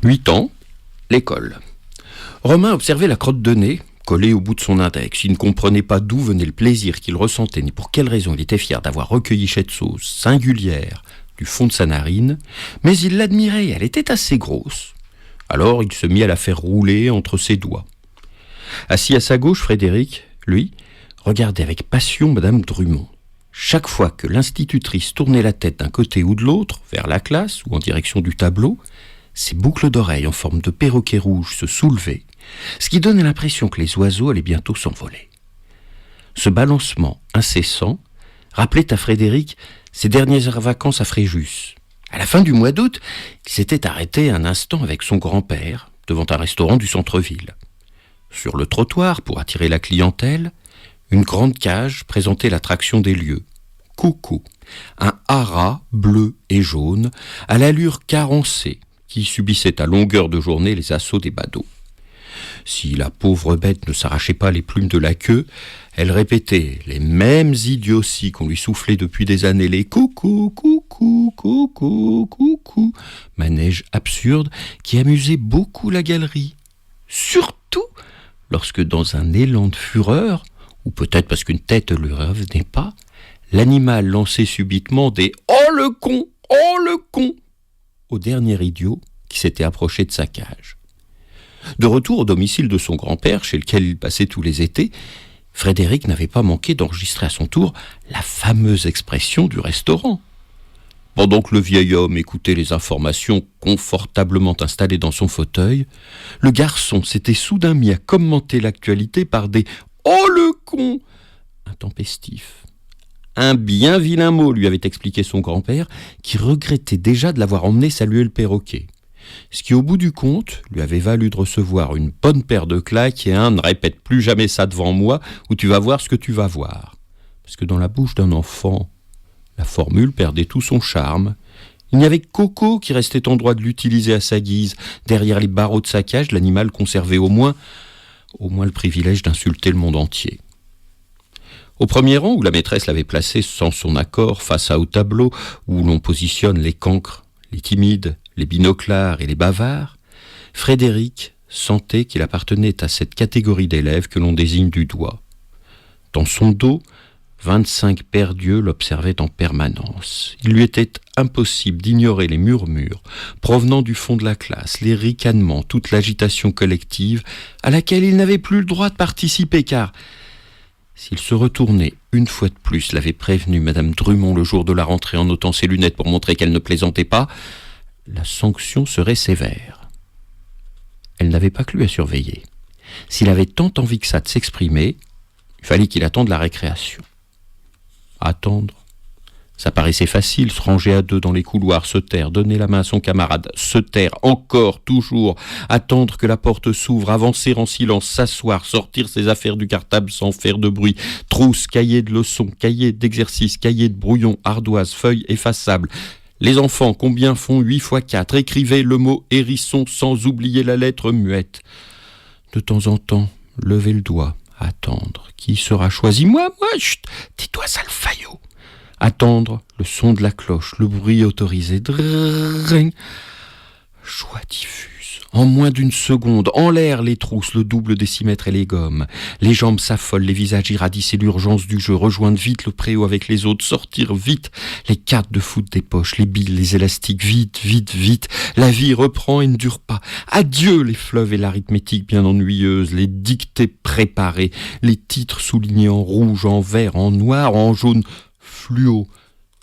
8 ans, l'école. Romain observait la crotte de nez collée au bout de son index. Il ne comprenait pas d'où venait le plaisir qu'il ressentait, ni pour quelle raison il était fier d'avoir recueilli cette sauce singulière du fond de sa narine, mais il l'admirait, elle était assez grosse. Alors il se mit à la faire rouler entre ses doigts. Assis à sa gauche, Frédéric, lui, regardait avec passion Madame Drumont. Chaque fois que l'institutrice tournait la tête d'un côté ou de l'autre, vers la classe ou en direction du tableau, ses boucles d'oreilles en forme de perroquet rouge se soulevaient, ce qui donnait l'impression que les oiseaux allaient bientôt s'envoler. Ce balancement incessant rappelait à Frédéric ses dernières vacances à Fréjus. À la fin du mois d'août, il s'était arrêté un instant avec son grand-père devant un restaurant du centre-ville. Sur le trottoir, pour attirer la clientèle, une grande cage présentait l'attraction des lieux. Coco, un haras bleu et jaune, à l'allure carencée, qui subissait à longueur de journée les assauts des badauds. Si la pauvre bête ne s'arrachait pas les plumes de la queue, elle répétait les mêmes idioties qu'on lui soufflait depuis des années, les coucou, coucou, coucou, coucou, manège absurde qui amusait beaucoup la galerie. Surtout lorsque, dans un élan de fureur, ou peut-être parce qu'une tête ne lui revenait pas, l'animal lançait subitement des « Oh le con! Oh le con !» au dernier idiot qui s'était approché de sa cage. De retour au domicile de son grand-père, chez lequel il passait tous les étés, Frédéric n'avait pas manqué d'enregistrer à son tour la fameuse expression du restaurant. Pendant que le vieil homme écoutait les informations confortablement installées dans son fauteuil, le garçon s'était soudain mis à commenter l'actualité par des « Oh le con !» intempestifs. Un bien vilain mot, lui avait expliqué son grand-père, qui regrettait déjà de l'avoir emmené saluer le perroquet. Ce qui, au bout du compte, lui avait valu de recevoir une bonne paire de claques et un « Ne répète plus jamais ça devant moi, ou tu vas voir ce que tu vas voir ». Parce que dans la bouche d'un enfant, la formule perdait tout son charme. Il n'y avait que Coco qui restait en droit de l'utiliser à sa guise. Derrière les barreaux de sa cage, l'animal conservait au moins le privilège d'insulter le monde entier. Au premier rang, où la maîtresse l'avait placé sans son accord face au tableau, où l'on positionne les cancres, les timides, les binoclars et les bavards, Frédéric sentait qu'il appartenait à cette catégorie d'élèves que l'on désigne du doigt. Dans son dos, 25 paires d'yeux l'observaient en permanence. Il lui était impossible d'ignorer les murmures provenant du fond de la classe, les ricanements, toute l'agitation collective à laquelle il n'avait plus le droit de participer, car s'il se retournait une fois de plus, l'avait prévenu Madame Drumont le jour de la rentrée en ôtant ses lunettes pour montrer qu'elle ne plaisantait pas, la sanction serait sévère. Elle n'avait pas que lui à surveiller. S'il avait tant envie que ça de s'exprimer, il fallait qu'il attende la récréation. Attendre. Ça paraissait facile, se ranger à deux dans les couloirs, se taire, donner la main à son camarade, se taire, encore, toujours, attendre que la porte s'ouvre, avancer en silence, s'asseoir, sortir ses affaires du cartable sans faire de bruit, trousse, cahier de leçons, cahier d'exercices, cahier de brouillon, ardoise, feuilles effaçables. Les enfants, combien font 8 x 4 ? Écrivez le mot hérisson sans oublier la lettre muette. De temps en temps, levez le doigt, attendre. Qui sera choisi ? Moi, chut, tais-toi, sale faillot. Attendre le son de la cloche, le bruit autorisé. Drrrring. Joie diffuse. En moins d'une seconde, en l'air les trousses, le double décimètre et les gommes. Les jambes s'affolent, les visages irradissent et l'urgence du jeu. Rejoindre vite le préau avec les autres, sortir vite. Les cartes de foot des poches, les billes, les élastiques, vite, vite, vite. La vie reprend et ne dure pas. Adieu les fleuves et l'arithmétique bien ennuyeuse, les dictées préparées, les titres soulignés en rouge, en vert, en noir, en jaune, fluo.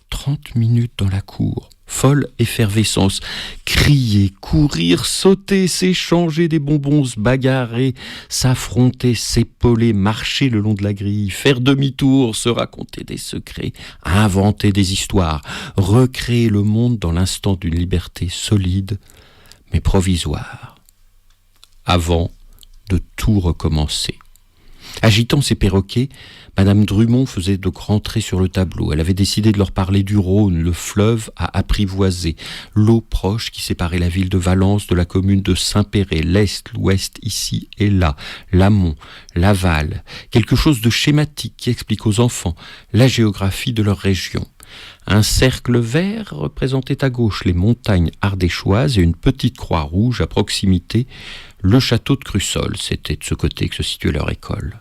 30 minutes dans la cour. Folle effervescence, crier, courir, sauter, s'échanger des bonbons, se bagarrer, s'affronter, s'épauler, marcher le long de la grille, faire demi-tour, se raconter des secrets, inventer des histoires, recréer le monde dans l'instant d'une liberté solide, mais provisoire, avant de tout recommencer. Agitant ses perroquets, Madame Drumont faisait de grands traits sur le tableau. Elle avait décidé de leur parler du Rhône, le fleuve à apprivoiser, l'eau proche qui séparait la ville de Valence de la commune de Saint-Péray, l'Est, l'Ouest, ici et là, l'amont, l'aval, quelque chose de schématique qui explique aux enfants la géographie de leur région. Un cercle vert représentait à gauche les montagnes ardéchoises et une petite croix rouge à proximité, le château de Crussol. C'était de ce côté que se situait leur école.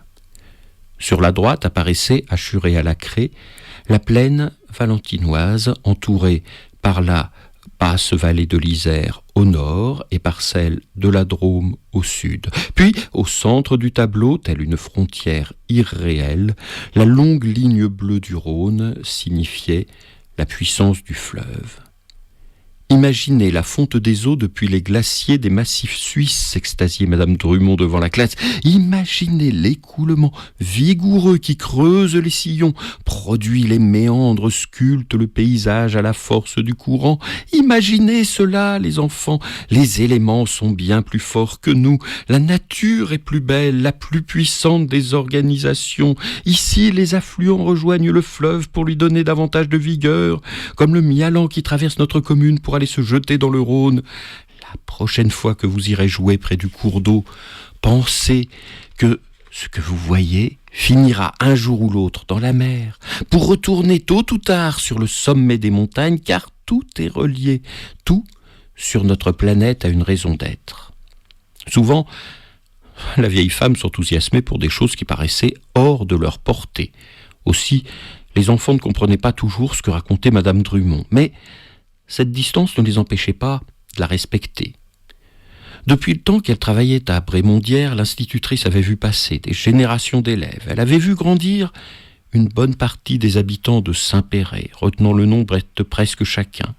Sur la droite apparaissait, hachurée à la craie, la plaine valentinoise entourée par la basse vallée de l'Isère au nord et par celle de la Drôme au sud. Puis, au centre du tableau, telle une frontière irréelle, la longue ligne bleue du Rhône signifiait la puissance du fleuve. Imaginez la fonte des eaux depuis les glaciers des massifs suisses, s'extasiait Madame Drumont devant la classe. Imaginez l'écoulement vigoureux qui creuse les sillons, produit les méandres, sculpte le paysage à la force du courant. Imaginez cela, les enfants. Les éléments sont bien plus forts que nous. La nature est plus belle, la plus puissante des organisations. Ici, les affluents rejoignent le fleuve pour lui donner davantage de vigueur, comme le mialan qui traverse notre commune pour aller se jeter dans le Rhône. La prochaine fois que vous irez jouer près du cours d'eau, pensez que ce que vous voyez finira un jour ou l'autre dans la mer, pour retourner tôt ou tard sur le sommet des montagnes, car tout est relié, tout sur notre planète a une raison d'être. Souvent, la vieille femme s'enthousiasmait pour des choses qui paraissaient hors de leur portée. Aussi, les enfants ne comprenaient pas toujours ce que racontait Madame Drumont, mais cette distance ne les empêchait pas de la respecter. Depuis le temps qu'elle travaillait à Brémondières, l'institutrice avait vu passer des générations d'élèves. Elle avait vu grandir une bonne partie des habitants de Saint-Péray, retenant le nom de presque chacun.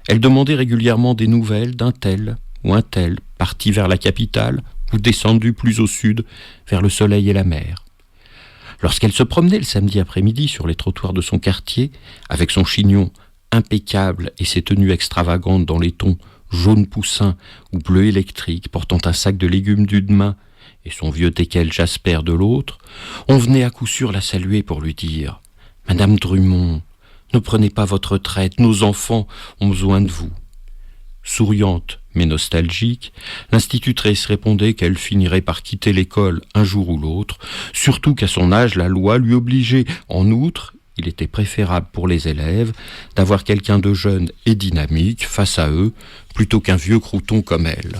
Elle demandait régulièrement des nouvelles d'un tel ou un tel, parti vers la capitale ou descendu plus au sud, vers le soleil et la mer. Lorsqu'elle se promenait le samedi après-midi sur les trottoirs de son quartier, avec son chignon impeccable et ses tenues extravagantes dans les tons jaune poussin ou bleu électrique, portant un sac de légumes d'une main et son vieux teckel Jasper de l'autre, on venait à coup sûr la saluer pour lui dire « Madame Drumont, ne prenez pas votre retraite, nos enfants ont besoin de vous. » Souriante mais nostalgique, l'institutrice répondait qu'elle finirait par quitter l'école un jour ou l'autre, surtout qu'à son âge la loi lui obligeait. En outre, il était préférable pour les élèves d'avoir quelqu'un de jeune et dynamique face à eux, plutôt qu'un vieux crouton comme elle.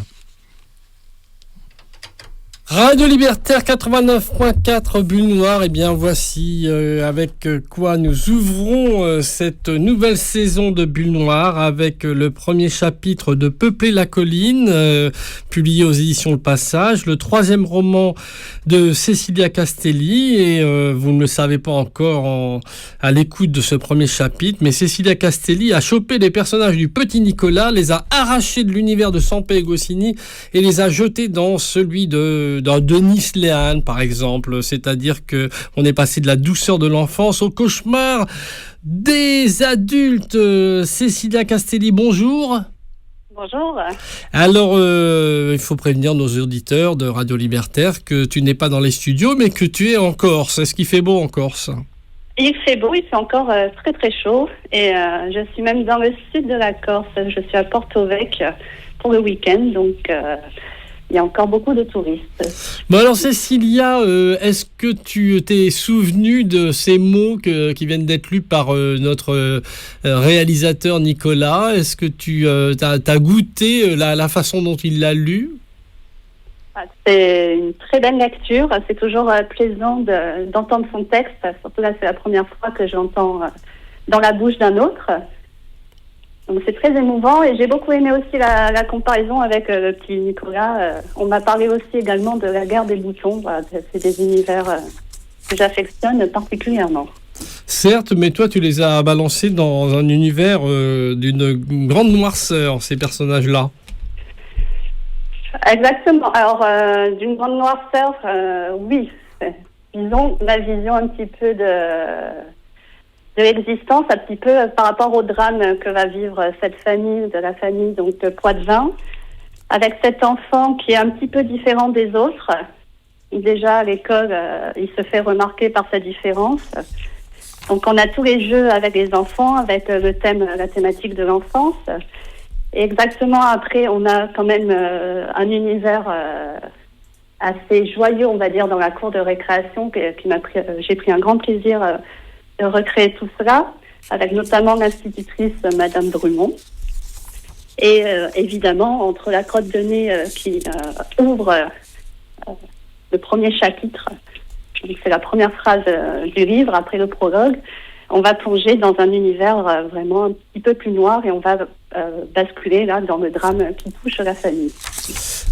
Radio Libertaire 89.4 Bulle Noire, et bien voici avec quoi nous ouvrons cette nouvelle saison de Bulle Noire avec le premier chapitre de Peupler la colline, publié aux éditions Le Passage, le troisième roman de Cecilia Castelli, et vous ne le savez pas encore à l'écoute de ce premier chapitre, mais Cecilia Castelli a chopé les personnages du Petit Nicolas, les a arrachés de l'univers de Sampé et Goscinny et les a jetés dans celui de Denis Léane, par exemple. C'est-à-dire que on est passé de la douceur de l'enfance au cauchemar des adultes. Cecilia Castelli, bonjour. Bonjour. Alors, il faut prévenir nos auditeurs de Radio Libertaire que tu n'es pas dans les studios, mais que tu es en Corse. Est-ce qu'il fait beau en Corse ? Il fait beau, il fait encore très très chaud. Et je suis même dans le sud de la Corse. Je suis à Porto Vecchio pour le week-end, donc il y a encore beaucoup de touristes. Bon alors Cecilia, est-ce que tu t'es souvenu de ces mots qui viennent d'être lus par notre réalisateur Nicolas ? Est-ce que tu as goûté la façon dont il l'a lu ? C'est une très belle lecture. C'est toujours plaisant d'entendre son texte. Surtout là, c'est la première fois que j'entends dans la bouche d'un autre. Donc c'est très émouvant et j'ai beaucoup aimé aussi la comparaison avec le petit Nicolas. On m'a parlé aussi également de la guerre des boutons. Voilà, c'est des univers que j'affectionne particulièrement. Certes, mais toi tu les as balancés dans un univers d'une grande noirceur, ces personnages-là. Exactement. Alors d'une grande noirceur, oui. Disons ma vision un petit peu de l'existence, un petit peu par rapport au drame que va vivre cette famille, de la famille donc de Poitvin, avec cet enfant qui est un petit peu différent des autres. Déjà à l'école, il se fait remarquer par sa différence. Donc on a tous les jeux avec les enfants, avec la thématique de l'enfance. Et exactement après, on a quand même un univers assez joyeux, on va dire, dans la cour de récréation, j'ai pris un grand plaisir de recréer tout cela. avec notamment l'institutrice Madame Drummond. Et évidemment, entre la crotte de nez qui ouvre le premier chapitre, donc c'est la première phrase du livre, après le prologue, on va plonger dans un univers vraiment un petit peu plus noir et on va basculer là dans le drame qui touche la famille.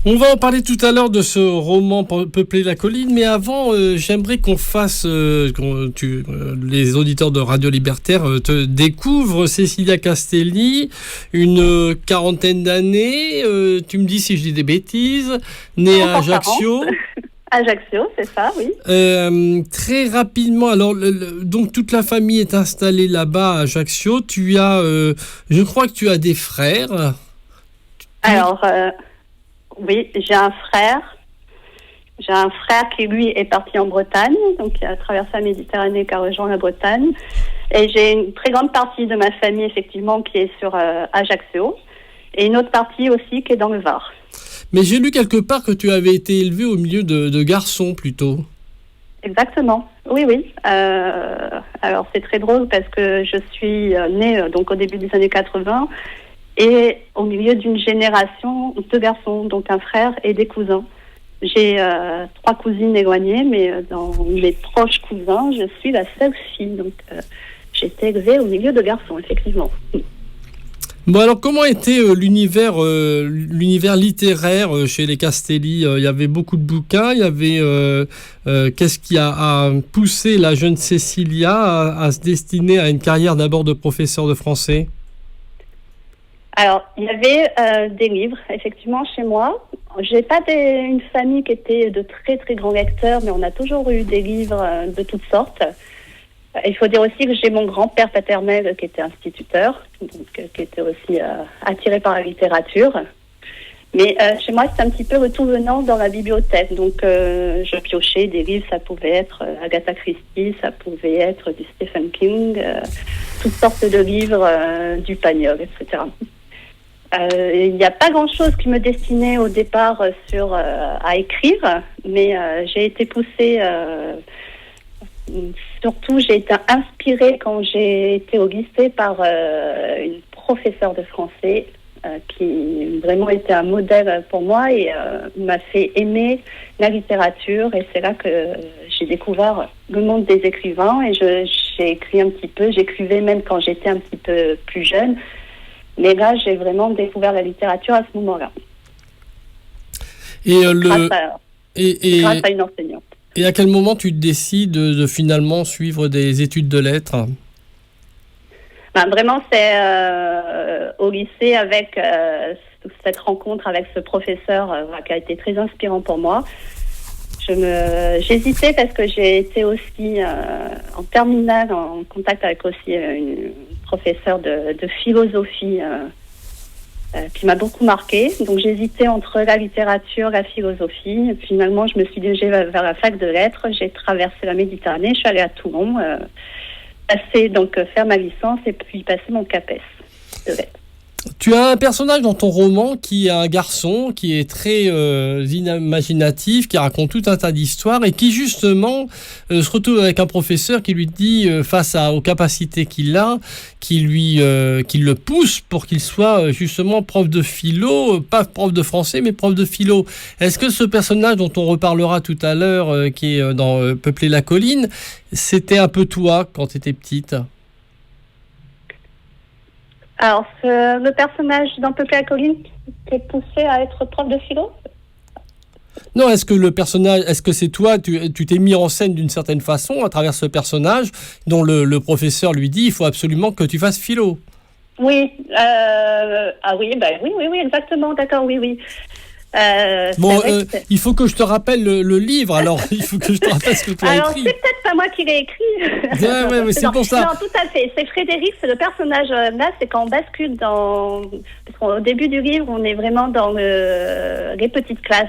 On va en parler tout à l'heure de ce roman Peupler la colline, mais avant, j'aimerais qu'on fasse, les auditeurs de Radio Libertaire te découvrent Cécilia Castelli, une quarantaine d'années, tu me dis si je dis des bêtises, née à Ajaccio. Ajaccio, c'est ça, oui. Très rapidement, alors donc toute la famille est installée là-bas à Ajaccio. Tu as, je crois que tu as des frères. Alors, oui, j'ai un frère. J'ai un frère qui, lui, est parti en Bretagne, donc il a traversé la Méditerranée, qui a rejoint la Bretagne. Et j'ai une très grande partie de ma famille, effectivement, qui est sur Ajaccio. Et une autre partie aussi qui est dans le Var. Mais j'ai lu quelque part que tu avais été élevé au milieu de garçons, plutôt. Exactement, oui. Alors, c'est très drôle parce que je suis née donc au début des années 80 et au milieu d'une génération de garçons, donc un frère et des cousins. J'ai 3 cousines éloignées, mais dans mes proches cousins, je suis la seule fille. Donc, j'ai été élevée au milieu de garçons, effectivement. Bon, alors comment était l'univers littéraire chez les Castelli? Il y avait beaucoup de bouquins, il y avait qu'est-ce qui a poussé la jeune Cécilia à se destiner à une carrière d'abord de professeur de français? Alors, il y avait des livres, effectivement, chez moi. J'ai pas une famille qui était de très très grands lecteurs, mais on a toujours eu des livres de toutes sortes. Il faut dire aussi que j'ai mon grand-père paternel qui était instituteur, donc qui était aussi attiré par la littérature. Mais chez moi, c'est un petit peu le tout venant dans la bibliothèque. Donc, je piochais des livres, ça pouvait être Agatha Christie, ça pouvait être du Stephen King, toutes sortes de livres, du Pagnol, etc. Il n'y a pas grand-chose qui me destinait au départ à écrire, mais j'ai été poussée... Surtout, j'ai été inspirée quand j'ai été au lycée par une professeure de français qui vraiment était un modèle pour moi et m'a fait aimer la littérature. Et c'est là que j'ai découvert le monde des écrivains et j'ai écrit un petit peu. J'écrivais même quand j'étais un petit peu plus jeune. Mais là, j'ai vraiment découvert la littérature à ce moment-là. Et grâce à une enseignante. Et à quel moment tu décides de finalement suivre des études de lettres? Vraiment, c'est au lycée avec cette rencontre avec ce professeur qui a été très inspirant pour moi. J'hésitais parce que j'ai été aussi en terminale en contact avec aussi une professeure de philosophie qui m'a beaucoup marquée. Donc j'hésitais entre la littérature, la philosophie. Et finalement, je me suis dirigée vers la fac de lettres. J'ai traversé la Méditerranée, je suis allée à Toulon, faire ma licence et puis passer mon CAPES de lettres. Tu as un personnage dans ton roman qui est un garçon, qui est très imaginatif, qui raconte tout un tas d'histoires et qui justement se retrouve avec un professeur qui lui dit, face aux capacités qu'il a, qui le pousse pour qu'il soit justement prof de philo, pas prof de français mais prof de philo. Est-ce que ce personnage dont on reparlera tout à l'heure, qui est dans Peupler la colline, c'était un peu toi quand tu étais petite ? Alors, le personnage dans Peupler la colline qui est poussé à être prof de philo? Non, est-ce que c'est toi, tu t'es mis en scène d'une certaine façon à travers ce personnage dont le professeur lui dit il faut absolument que tu fasses philo? Oui, oui, exactement, d'accord, oui. Il faut que je te rappelle le livre, alors il faut que je te rappelle ce que tu as écrit. Alors, c'est peut-être pas moi qui l'ai écrit. Ouais, c'est pour ça. Non, tout à fait. C'est Frédéric, c'est le personnage là, c'est quand on bascule parce qu'au début du livre, on est vraiment dans les petites classes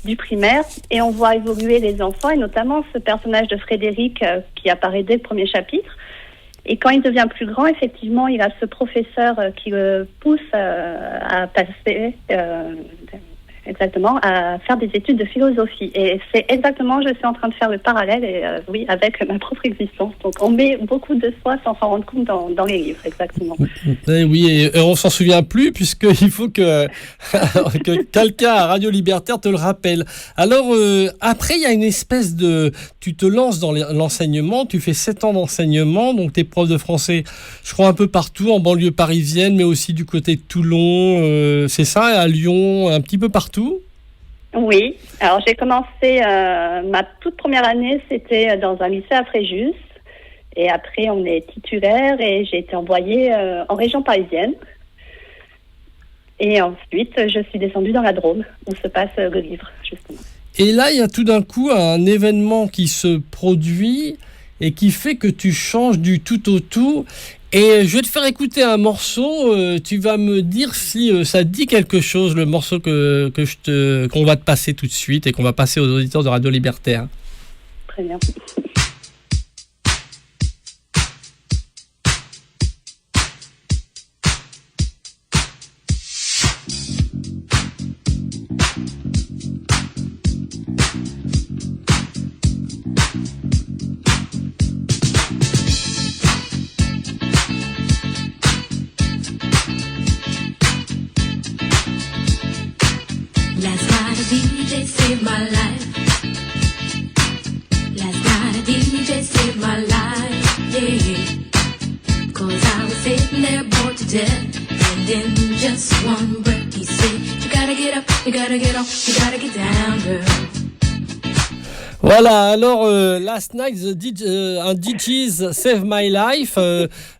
du primaire et on voit évoluer les enfants et notamment ce personnage de Frédéric qui apparaît dès le premier chapitre. Et quand il devient plus grand, effectivement, il a ce professeur qui le pousse à passer exactement, à faire des études de philosophie. Et c'est exactement, je suis en train de faire le parallèle, oui, avec ma propre existence. Donc, on met beaucoup de soi sans s'en rendre compte dans les livres, exactement. Et oui, et on s'en souvient plus, puisqu'il faut que, que quelqu'un à Radio Libertaire te le rappelle. Alors, après, il y a une espèce de... Tu te lances dans l'enseignement, tu fais 7 ans d'enseignement, donc tu es prof de français, je crois, un peu partout, en banlieue parisienne, mais aussi du côté de Toulon, c'est ça, à Lyon, un petit peu partout. Oui, alors j'ai commencé, ma toute première année, c'était dans un lycée à Fréjus. Et après, on est titulaire et j'ai été envoyée en région parisienne. Et ensuite, je suis descendue dans la Drôme, où se passe le livre, justement. Et là, il y a tout d'un coup un événement qui se produit et qui fait que tu changes du tout au tout. Et je vais te faire écouter un morceau. Tu vas me dire si ça te dit quelque chose, le morceau qu'on va te passer tout de suite et qu'on va passer aux auditeurs de Radio Libertaire. Très bien. Voilà, alors last night, un DJ's Save My Life.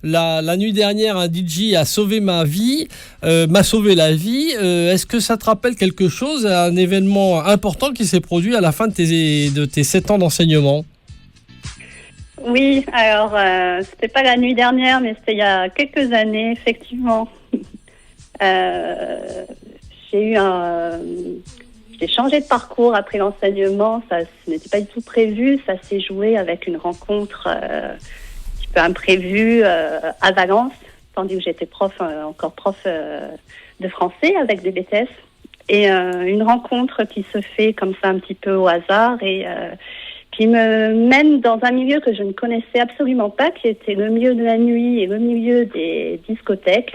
La nuit dernière, un DJ a sauvé ma vie, m'a sauvé la vie. Est-ce que ça te rappelle quelque chose, un événement important qui s'est produit à la fin de tes 7 ans d'enseignement? Oui, alors c'était pas la nuit dernière, mais c'était il y a quelques années, effectivement. J'ai changé de parcours après l'enseignement, ça ce n'était pas du tout prévu, ça s'est joué avec une rencontre un petit peu imprévue à Valence, tandis que j'étais encore prof de français avec des BTS. Et une rencontre qui se fait comme ça un petit peu au hasard et qui me mène dans un milieu que je ne connaissais absolument pas, qui était le milieu de la nuit et le milieu des discothèques.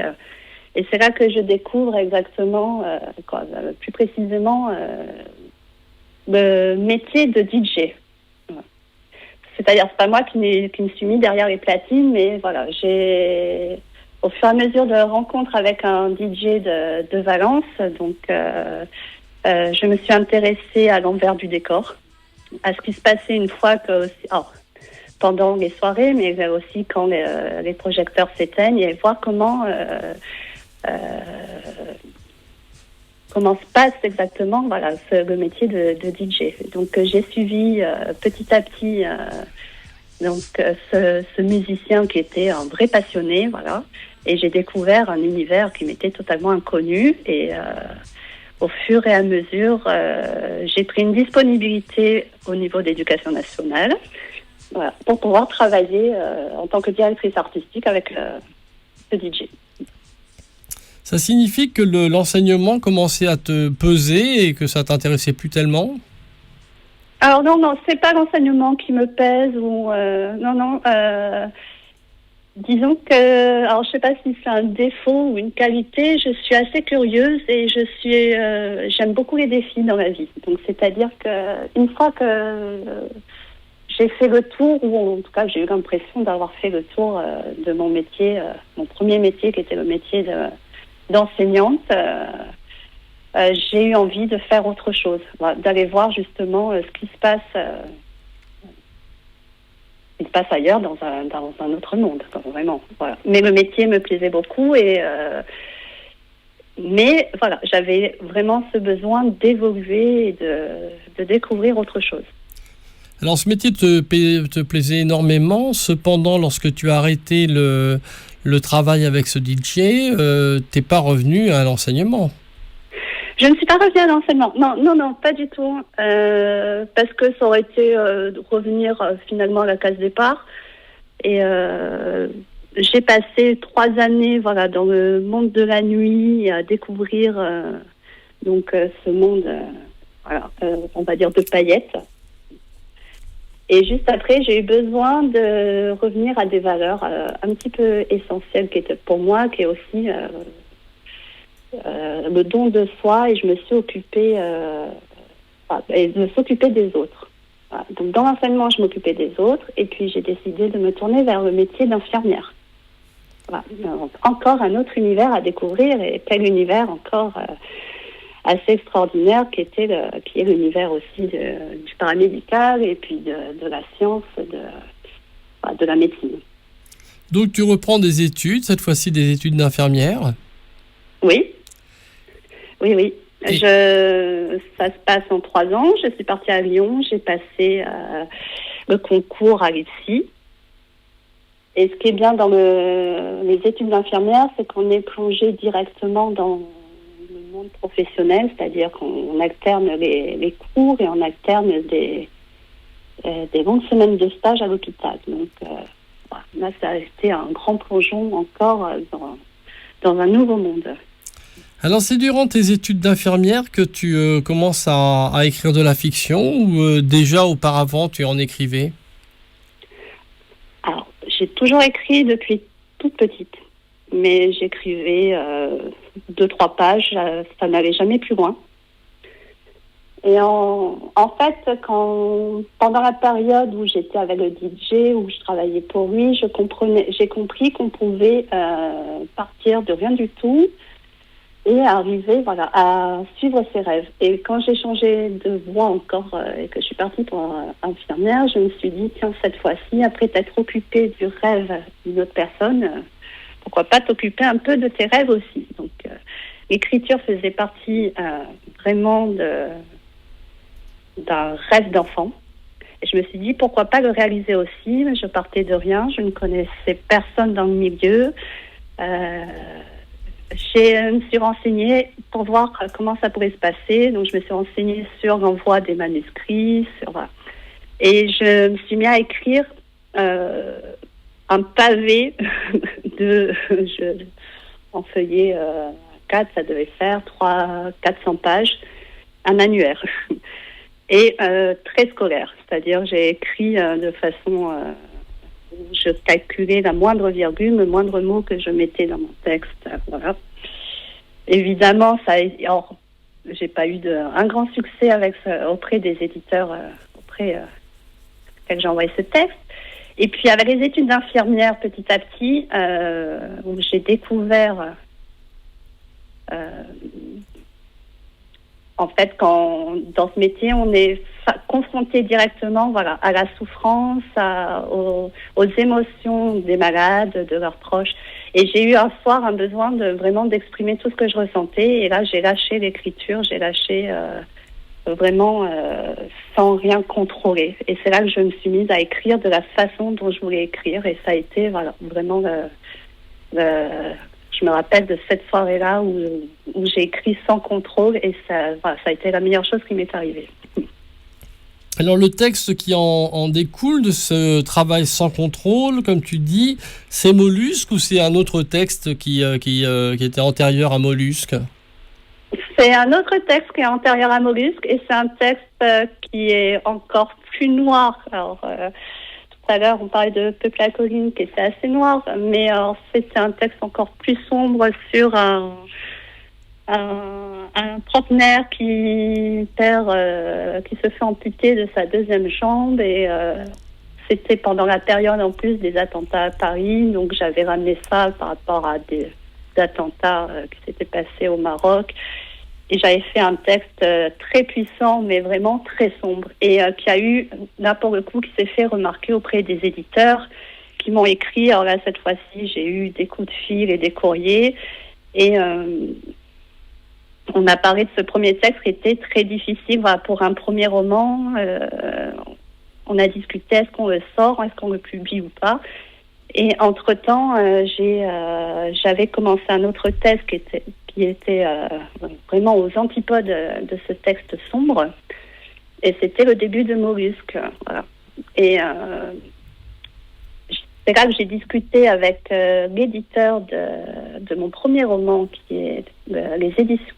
Et c'est là que je découvre exactement, plus précisément, le métier de DJ. Voilà. C'est-à-dire, c'est pas moi qui me suis mis derrière les platines, mais voilà, au fur et à mesure de rencontres avec un DJ de Valence, donc je me suis intéressée à l'envers du décor, à ce qui se passait une fois pendant les soirées, mais aussi quand les projecteurs s'éteignent, et voir comment se passe exactement le métier de DJ. Donc j'ai suivi petit à petit ce musicien qui était un vrai passionné, voilà, et j'ai découvert un univers qui m'était totalement inconnu et au fur et à mesure j'ai pris une disponibilité au niveau d'éducation nationale, voilà, pour pouvoir travailler en tant que directrice artistique avec ce DJ. Ça signifie que l'enseignement commençait à te peser et que ça t'intéressait plus tellement? Alors non, c'est pas l'enseignement qui me pèse ou non. Disons que, alors je sais pas si c'est un défaut ou une qualité. Je suis assez curieuse et j'aime beaucoup les défis dans la vie. Donc c'est-à-dire que une fois que j'ai fait le tour, ou en tout cas j'ai eu l'impression d'avoir fait le tour de mon métier, mon premier métier qui était le métier d'enseignante, j'ai eu envie de faire autre chose, d'aller voir justement ce qui se passe ailleurs dans un autre monde, vraiment. Voilà. Mais le métier me plaisait beaucoup mais voilà, j'avais vraiment ce besoin d'évoluer et de découvrir autre chose. Alors ce métier te plaisait énormément, cependant lorsque tu as arrêté le travail avec ce DJ, t'es pas revenu à l'enseignement? Je ne suis pas revenue à l'enseignement. Non, pas du tout. Parce que ça aurait été revenir finalement à la case départ. Et j'ai passé 3 années dans le monde de la nuit à découvrir Donc ce monde, on va dire de paillettes. Et juste après, j'ai eu besoin de revenir à des valeurs un petit peu essentielles qui étaient pour moi, qui est aussi le don de soi, et je me suis occupée de s'occuper des autres. Voilà. Donc dans l'enseignement, je m'occupais des autres, et puis j'ai décidé de me tourner vers le métier d'infirmière. Voilà. Donc, encore un autre univers à découvrir, et quel univers encore assez extraordinaire qui est l'univers aussi du paramédical et puis de la science, de la médecine. Donc tu reprends des études, cette fois-ci des études d'infirmière. Oui. Ça se passe en 3 ans. Je suis partie à Lyon, j'ai passé le concours à l'IFSI. Et ce qui est bien dans les études d'infirmière, c'est qu'on est plongé directement dans le monde professionnel, c'est-à-dire qu'on alterne les cours et on alterne des longues semaines de stage à l'hôpital. Donc là, ça a été un grand plongeon encore dans un nouveau monde. Alors c'est durant tes études d'infirmière que tu commences à écrire de la fiction ou déjà auparavant tu en écrivais ? Alors, j'ai toujours écrit depuis toute petite, mais j'écrivais 2-3 pages, ça n'allait jamais plus loin. Et en fait, pendant la période où j'étais avec le DJ, où je travaillais pour lui, j'ai compris qu'on pouvait partir de rien du tout et arriver à suivre ses rêves. Et quand j'ai changé de voie encore et que je suis partie pour infirmière, je me suis dit, tiens, cette fois-ci, après t'être occupée du rêve d'une autre personne, pourquoi pas t'occuper un peu de tes rêves aussi. Donc l'écriture faisait partie vraiment d'un rêve d'enfant. Et je me suis dit, pourquoi pas le réaliser aussi. Je partais de rien, je ne connaissais personne dans le milieu. Je me suis renseignée pour voir comment ça pourrait se passer. Donc, je me suis renseignée sur l'envoi des manuscrits. Et je me suis mis à écrire un pavé en feuillet 4, ça devait faire 400 pages, un annuaire. Et très scolaire. C'est-à-dire, j'ai écrit de façon... je calculais la moindre virgule, le moindre mot que je mettais dans mon texte. Voilà. Évidemment, j'ai pas eu un grand succès auprès des éditeurs auxquels j'ai envoyé ce texte. Et puis, avec les études d'infirmière, petit à petit, où j'ai découvert... en fait, dans ce métier, on est confronté directement à la souffrance, aux émotions des malades, de leurs proches. Et j'ai eu un soir un besoin vraiment d'exprimer tout ce que je ressentais. Et là, j'ai lâché l'écriture, j'ai lâché vraiment sans rien contrôler. Et c'est là que je me suis mise à écrire de la façon dont je voulais écrire. Et ça a été vraiment je me rappelle de cette soirée-là où j'ai écrit sans contrôle et ça a été la meilleure chose qui m'est arrivée. Alors le texte qui en découle de ce travail sans contrôle, comme tu dis, c'est Mollusque ou c'est un autre texte qui était antérieur à Mollusque ? C'est un autre texte qui est antérieur à Mollusque et c'est un texte qui est encore plus noir. Alors, tout à l'heure, on parlait de Peuple à la colline qui était assez noir, mais en fait, c'est un texte encore plus sombre sur un trentenaire qui se fait amputer de sa 2e jambe et c'était pendant la période en plus des attentats à Paris, donc j'avais ramené ça par rapport à des attentats qui s'étaient passés au Maroc. Et j'avais fait un texte très puissant, mais vraiment très sombre. Et qui a eu, là pour le coup, qui s'est fait remarquer auprès des éditeurs qui m'ont écrit. Alors là, cette fois-ci, j'ai eu des coups de fil et des courriers. Et on a parlé de ce premier texte qui était très difficile pour un premier roman. On a discuté, est-ce qu'on le sort, est-ce qu'on le publie ou pas. Et entre-temps, j'avais commencé un autre texte qui était vraiment aux antipodes de ce texte sombre. Et c'était le début de Mollusque. Voilà. Et c'est là que j'ai discuté avec l'éditeur de mon premier roman, qui est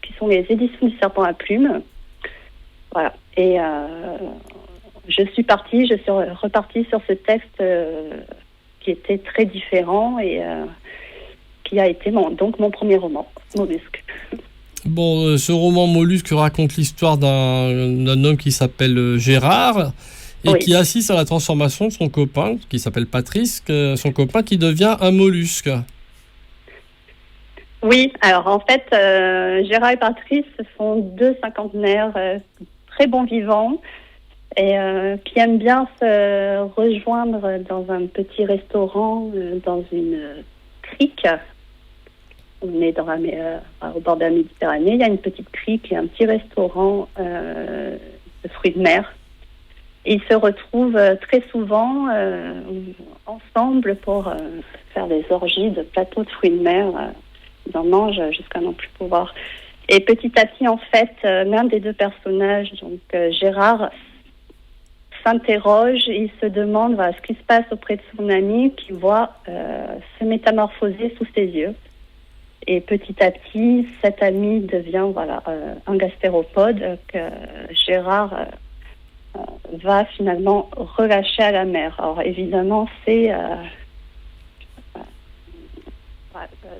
qui sont les éditions du Serpent à Plumes. Voilà. Et je suis repartie sur ce texte qui était très différent et qui a été donc mon premier roman, Mollusque. Bon, ce roman Mollusque raconte l'histoire d'un homme qui s'appelle Gérard et qui assiste à la transformation de son copain, qui s'appelle Patrice, son copain qui devient un mollusque. Oui, alors en fait, Gérard et Patrice sont deux cinquantenaires très bons vivants et qui aiment bien se rejoindre dans un petit restaurant dans une crique. On est au bord de la Méditerranée, il y a une petite crique et un petit restaurant de fruits de mer. Et ils se retrouvent très souvent ensemble pour faire des orgies de plateaux de fruits de mer. Ils en mangent jusqu'à n'en plus pouvoir. Et petit à petit, en fait, l'un des deux personnages, donc Gérard, s'interroge et il se demande ce qui se passe auprès de son ami qui voit se métamorphoser sous ses yeux. Et petit à petit, cet ami devient un gastéropode que Gérard va finalement relâcher à la mer. Alors évidemment, c'est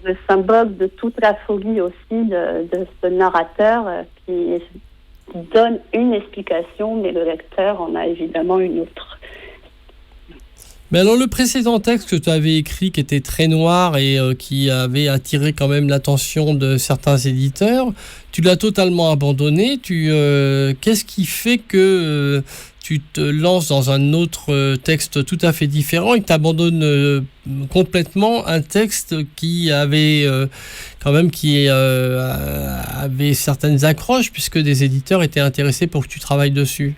le symbole de toute la folie aussi de ce narrateur qui donne une explication, mais le lecteur en a évidemment une autre. Mais alors le précédent texte que tu avais écrit, qui était très noir et qui avait attiré quand même l'attention de certains éditeurs, tu l'as totalement abandonné. Qu'est-ce qui fait que tu te lances dans un autre texte tout à fait différent et que tu abandonnes complètement un texte qui avait avait certaines accroches puisque des éditeurs étaient intéressés pour que tu travailles dessus?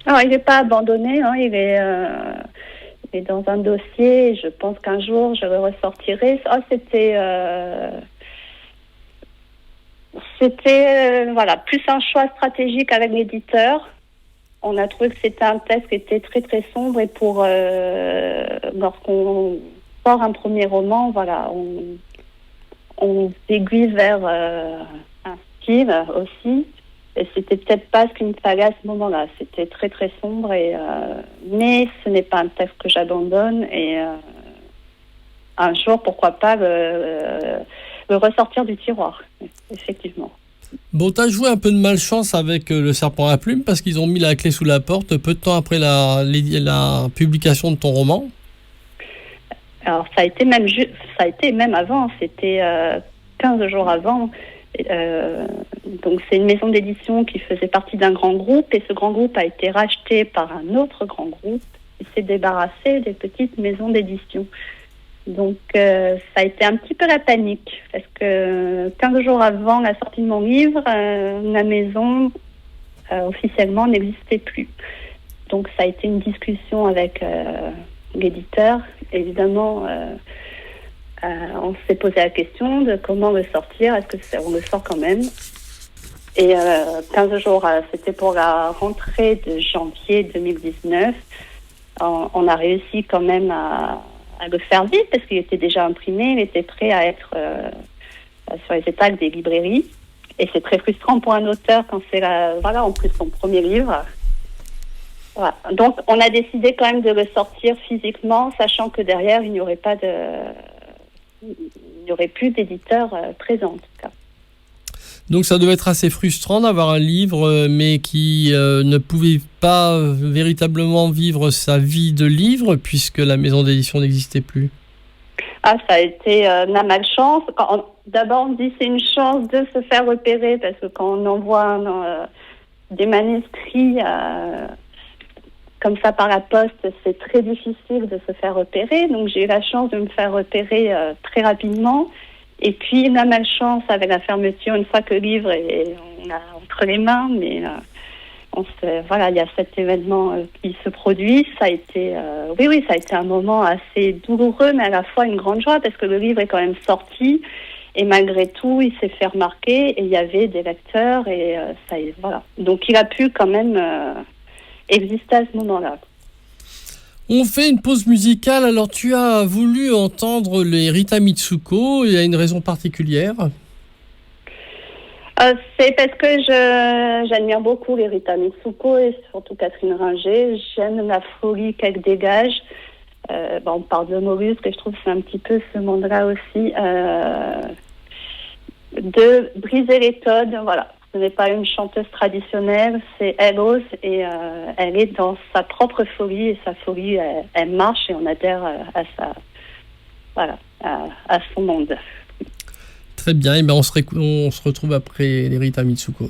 Alors, il n'est pas abandonné, hein, il est dans un dossier. Je pense qu'un jour, je le ressortirai. C'était plus un choix stratégique avec l'éditeur. On a trouvé que c'était un texte qui était très, très sombre. Et lorsqu'on sort un premier roman, on s'aiguille vers un style aussi. Et c'était peut-être pas ce qu'il me fallait à ce moment-là. C'était très, très sombre. Mais ce n'est pas un texte que j'abandonne. Et un jour, pourquoi pas le ressortir du tiroir, effectivement. Bon, tu as joué un peu de malchance avec le Serpent à Plumes parce qu'ils ont mis la clé sous la porte peu de temps après la publication de ton roman. Alors, ça a été même avant. C'était 15 jours avant. Donc c'est une maison d'édition qui faisait partie d'un grand groupe et ce grand groupe a été racheté par un autre grand groupe et s'est débarrassé des petites maisons d'édition. Donc ça a été un petit peu la panique parce que 15 jours avant la sortie de mon livre, la maison officiellement n'existait plus. Donc ça a été une discussion avec l'éditeur. Évidemment, on s'est posé la question de comment le sortir. Est-ce que on le sort quand même? Et 15 jours, c'était pour la rentrée de janvier 2019. On a réussi quand même à le faire vite parce qu'il était déjà imprimé, il était prêt à être sur les étals des librairies. Et c'est très frustrant pour un auteur quand c'est en plus son premier livre. Voilà. Donc on a décidé quand même de le sortir physiquement, sachant que derrière il n'y aurait plus d'éditeurs présents en tout cas. Donc ça devait être assez frustrant d'avoir un livre mais qui ne pouvait pas véritablement vivre sa vie de livre puisque la maison d'édition n'existait plus. Ah, ça a été la malchance. D'abord on dit c'est une chance de se faire repérer parce que quand on envoie des manuscrits comme ça par la poste, c'est très difficile de se faire repérer. Donc j'ai eu la chance de me faire repérer très rapidement. Et puis la malchance avec la fermeture, une fois que le livre est entre les mains, mais il y a cet événement qui se produit. Ça a été, ça a été un moment assez douloureux, mais à la fois une grande joie parce que le livre est quand même sorti. Et malgré tout, il s'est fait remarquer et il y avait des lecteurs et voilà. Donc il a pu quand même exister à ce moment-là. On fait une pause musicale. Alors, tu as voulu entendre les Rita Mitsuko. Il y a une raison particulière? C'est parce que j'admire beaucoup les Rita Mitsuko et surtout Catherine Ringer. J'aime la folie qu'elle dégage. On parle de Mollusque et je trouve que c'est un petit peu ce monde-là aussi. De briser les codes, voilà. Ce n'est pas une chanteuse traditionnelle, c'est elle ose et elle est dans sa propre folie et sa folie, elle marche et on adhère à son monde. Très bien, et on se retrouve après les Rita Mitsuko.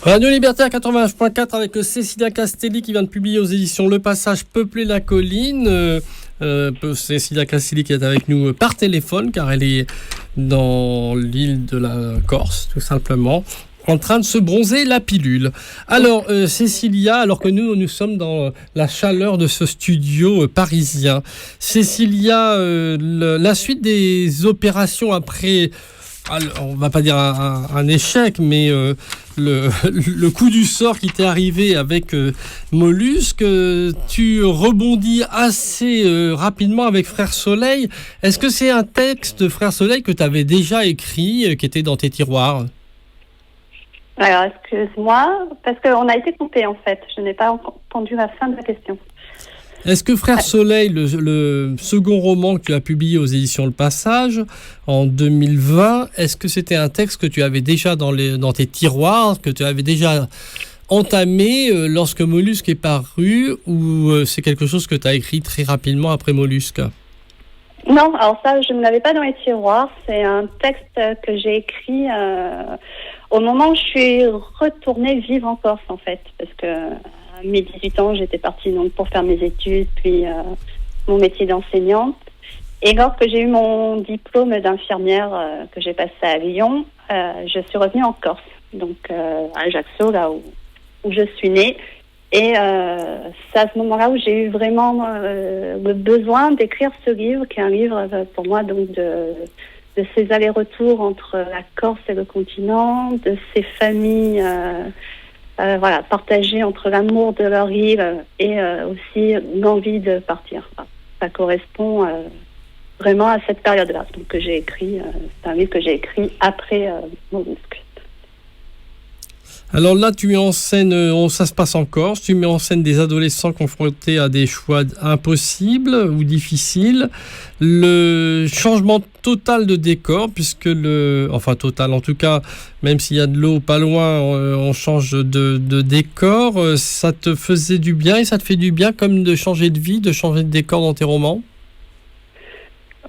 Radio Libertaire 89.4 avec Cécilia Castelli qui vient de publier aux éditions Le Passage Peupler la colline. Cécilia Castelli qui est avec nous par téléphone car elle est dans l'île de la Corse tout simplement, en train de se bronzer la pilule. Alors Cécilia, alors que nous sommes dans la chaleur de ce studio parisien, Cécilia, la suite des opérations après, on va pas dire un échec, mais le coup du sort qui t'est arrivé avec Mollusque, tu rebondis assez rapidement avec Frère Soleil. Est-ce que c'est un texte de Frère Soleil que tu avais déjà écrit, qui était dans tes tiroirs ? Alors, excuse-moi, parce qu'on a été coupé en fait. Je n'ai pas entendu la fin de la question. Est-ce que Frère Soleil, le second roman que tu as publié aux éditions Le Passage en 2020, est-ce que c'était un texte que tu avais déjà dans tes tiroirs, que tu avais déjà entamé lorsque Mollusque est paru, ou c'est quelque chose que tu as écrit très rapidement après Mollusque ? Non, alors ça, je ne l'avais pas dans les tiroirs. C'est un texte que j'ai écrit au moment où je suis retournée vivre en Corse, en fait. Parce que à mes 18 ans, j'étais partie donc, pour faire mes études, puis mon métier d'enseignante. Et lorsque j'ai eu mon diplôme d'infirmière que j'ai passé à Lyon, je suis revenue en Corse. Donc à Ajaccio, là où je suis née. Et c'est à ce moment-là où j'ai eu vraiment le besoin d'écrire ce livre, qui est un livre pour moi donc de ces allers-retours entre la Corse et le continent, de ces familles partagées entre l'amour de leur île et aussi l'envie de partir. Ça correspond vraiment à cette période-là. Donc que j'ai écrit, c'est un livre que j'ai écrit après Mollusque. Alors là, tu mets en scène, ça se passe en Corse, tu mets en scène des adolescents confrontés à des choix impossibles ou difficiles. Le changement total de décor, puisque total en tout cas, même s'il y a de l'eau pas loin, on change de décor. Ça te faisait du bien et ça te fait du bien comme de changer de vie, de changer de décor dans tes romans ?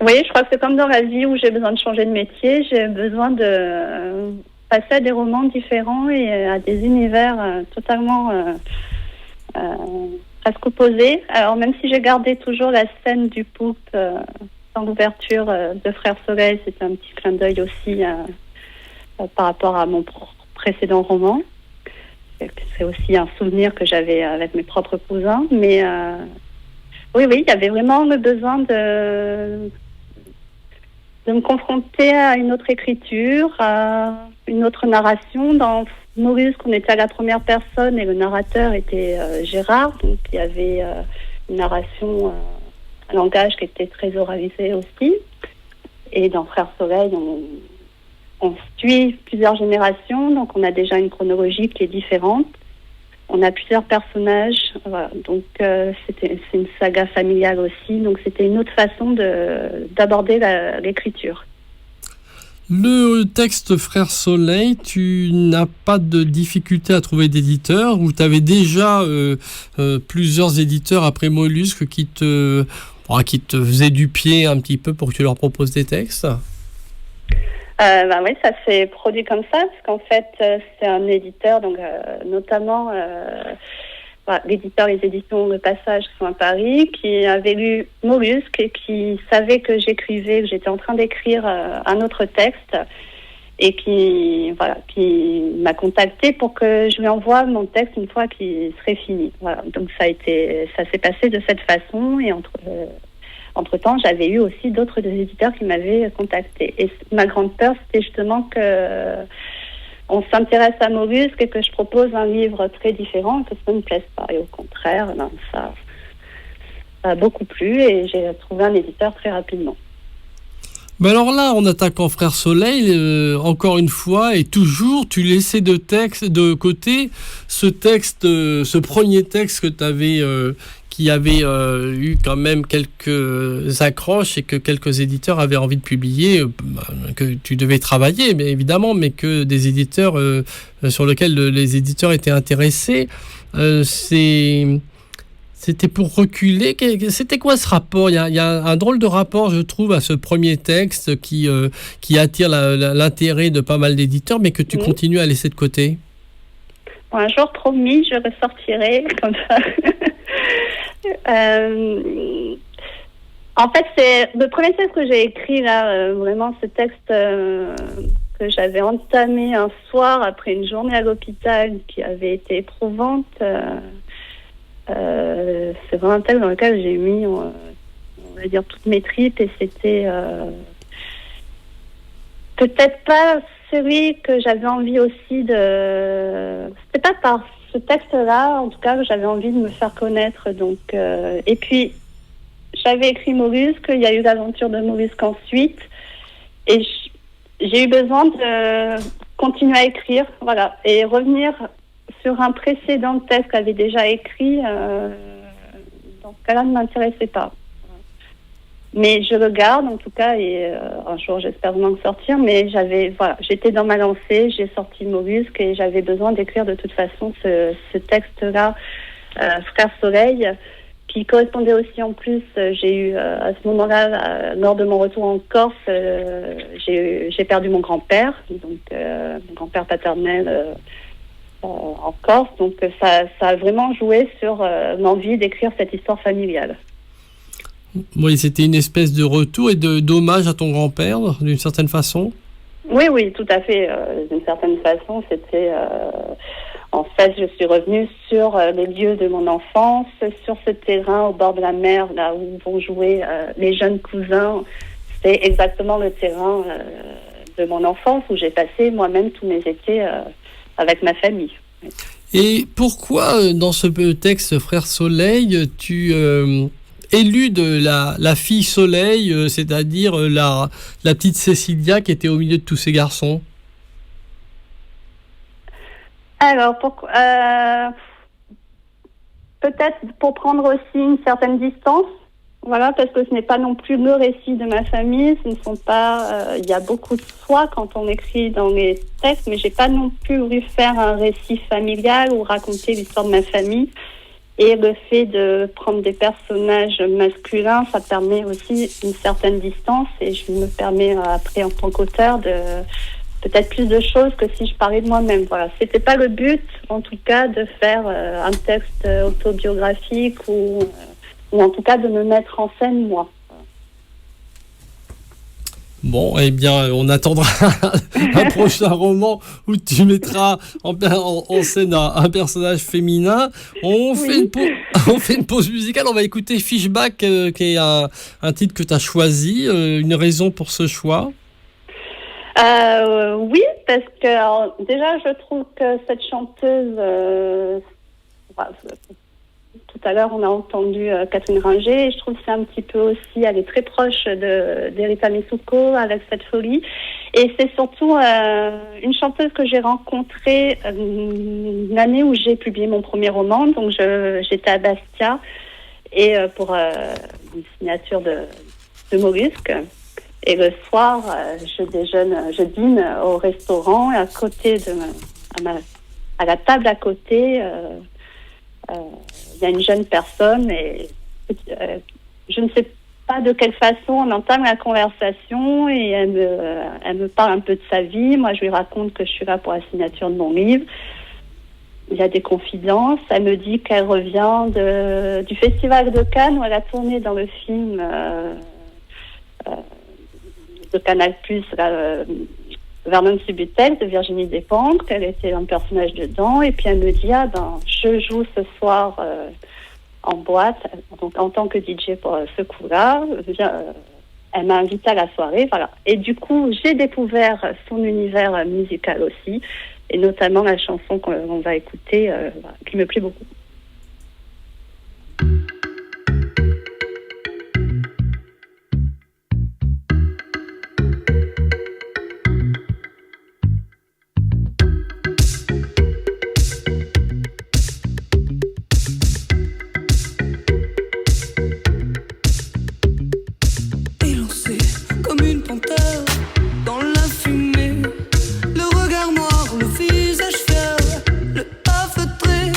Oui, je crois que c'est comme dans la vie où j'ai besoin de changer de métier, j'ai besoin de passer à des romans différents et à des univers totalement presque opposés. Alors même si j'ai gardé toujours la scène du poupe dans l'ouverture de Frère Soleil, c'est un petit clin d'œil aussi par rapport à mon précédent roman. C'est aussi un souvenir que j'avais avec mes propres cousins. Mais oui, il y avait vraiment le besoin de me confronter à une autre écriture, à une autre narration. Dans Mollusque, on était à la première personne et le narrateur était Gérard. Donc il y avait une narration, un langage qui était très oralisé aussi. Et dans Frère Soleil, on suit plusieurs générations, donc on a déjà une chronologie qui est différente. On a plusieurs personnages, voilà. Donc c'est une saga familiale aussi, donc c'était une autre façon d'aborder l'écriture. Le texte Frère Soleil, tu n'as pas de difficulté à trouver d'éditeurs, ou tu avais déjà plusieurs éditeurs après Mollusque qui te faisaient du pied un petit peu pour que tu leur proposes des textes ? Oui, ça s'est produit comme ça, parce qu'en fait, c'est un éditeur, donc notamment l'éditeur Les Éditions Le Passage qui sont à Paris, qui avait lu Mollusque et qui savait que j'écrivais, que j'étais en train d'écrire un autre texte, et qui m'a contacté pour que je lui envoie mon texte une fois qu'il serait fini. Voilà. Donc ça s'est passé de cette façon, et entre-temps, j'avais eu aussi d'autres éditeurs qui m'avaient contacté. Et ma grande peur, c'était justement que on s'intéresse à Mollusque et que je propose un livre très différent, que ça ne me plaise pas. Et au contraire, ça a beaucoup plu et j'ai trouvé un éditeur très rapidement. Ben alors là, en attaquant Frère Soleil, encore une fois et toujours, tu laissais de côté ce premier texte que tu avais... qui avait eu quand même quelques accroches et que quelques éditeurs avaient envie de publier, que tu devais travailler, mais évidemment, mais que des éditeurs sur lesquels les éditeurs étaient intéressés. C'était pour reculer. C'était quoi ce rapport ? Il y a un drôle de rapport, je trouve, à ce premier texte qui attire l'intérêt de pas mal d'éditeurs, mais que tu continues à laisser de côté. Bon, un jour promis, je ressortirai comme ça. En fait, c'est le premier texte que j'ai écrit là, vraiment ce texte que j'avais entamé un soir après une journée à l'hôpital qui avait été éprouvante. C'est vraiment un texte dans lequel j'ai mis, on va dire, toutes mes tripes, et c'était peut-être pas celui que j'avais envie aussi de... C'était pas par ce texte-là, en tout cas, que j'avais envie de me faire connaître. Donc, et puis, j'avais écrit Mollusque, il y a eu l'aventure de Mollusque ensuite, et j'ai eu besoin de continuer à écrire, voilà, et revenir sur un précédent texte que j'avais déjà écrit. Dans ce cas-là, ne m'intéressait pas. Mais je le garde en tout cas, et un jour j'espère m'en sortir. Mais j'étais dans ma lancée, j'ai sorti Mollusque et j'avais besoin d'écrire de toute façon ce texte-là, Frère Soleil, qui correspondait aussi en plus. J'ai eu à ce moment-là, lors de mon retour en Corse, j'ai perdu mon grand-père, donc mon grand-père paternel en Corse. Donc ça a vraiment joué sur l'envie d'écrire cette histoire familiale. Oui, c'était une espèce de retour et d'hommage à ton grand-père, d'une certaine façon. Oui, tout à fait. D'une certaine façon, c'était... En fait, je suis revenue sur les lieux de mon enfance, sur ce terrain au bord de la mer, là où vont jouer les jeunes cousins. C'est exactement le terrain de mon enfance où j'ai passé moi-même tous mes étés avec ma famille. Et pourquoi, dans ce texte, Frère Soleil, tu éludes la fille Soleil, c'est-à-dire la petite Cécilia qui était au milieu de tous ces garçons ? Alors, peut-être pour prendre aussi une certaine distance, voilà, parce que ce n'est pas non plus le récit de ma famille, ce ne sont pas... Il y a beaucoup de soi quand on écrit dans les textes, mais j'ai pas non plus voulu faire un récit familial ou raconter l'histoire de ma famille. Et le fait de prendre des personnages masculins, ça permet aussi une certaine distance, et je me permets après, en tant qu'auteur, de... peut-être plus de choses que si je parlais de moi-même. Voilà, c'était pas le but, en tout cas, de faire un texte autobiographique ou en tout cas de me mettre en scène moi. Bon, eh bien, on attendra un prochain roman où tu mettras en scène un personnage féminin. On fait une pause musicale. On va écouter Fishback, qui est un titre que tu as choisi. Une raison pour ce choix ? Oui, parce que alors, déjà, je trouve que cette chanteuse, tout à l'heure, on a entendu Catherine Ringer, et je trouve que c'est un petit peu aussi, elle est très proche d'Erika Mitsuko avec cette folie. Et c'est surtout une chanteuse que j'ai rencontrée l'année où j'ai publié mon premier roman. Donc, j'étais à Bastia, et pour une signature de Mollusque. Et le soir, je dîne au restaurant, et à côté à la table à côté, il y a une jeune personne, et je ne sais pas de quelle façon on entame la conversation, et elle me parle un peu de sa vie. Moi, je lui raconte que je suis là pour la signature de mon livre. Il y a des confidences. Elle me dit qu'elle revient du Festival de Cannes, où elle a tourné dans le film de Canal+, Vernon Subutex de Virginie Despentes, qu'elle était un personnage dedans, et puis elle me dit je joue ce soir en boîte, donc en tant que DJ pour ce coup-là. Elle m'a invitée à la soirée, voilà. Et du coup, j'ai découvert son univers musical aussi, et notamment la chanson qu'on va écouter, qui me plaît beaucoup. Le regard noir, le visage fier, le pas feutré,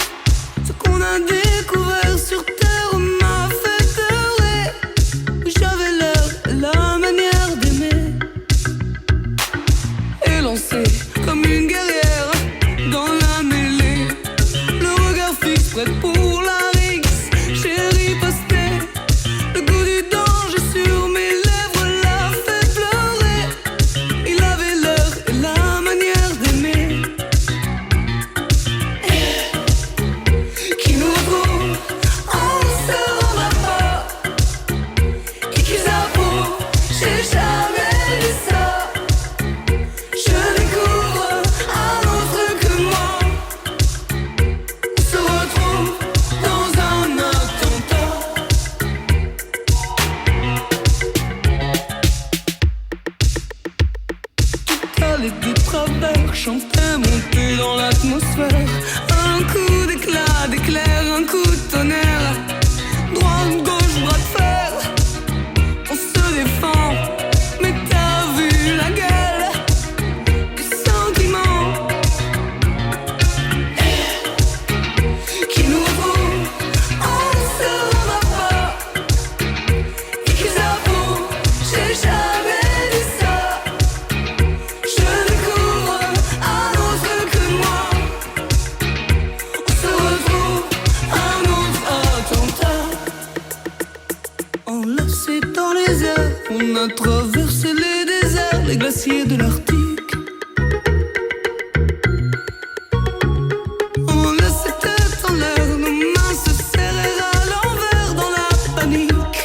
sentais monter dans l'atmosphère. Un coup d'éclat, d'éclair, un coup de tonnerre. Droite, gauche, bras de fer, on se défend. Mais t'as vu la gueule du sentiment qui nous vaut, on ne se rendra pas. Et qu'ils avouent, j'ai jamais dit ça. Je découvre un autre que moi. On se retrouve, un autre attentat. Enlacés dans les airs, on a traversé les déserts, les glaciers de l'Arctique. On laissait tête en l'air, nos mains se serrèrent à l'envers dans la panique.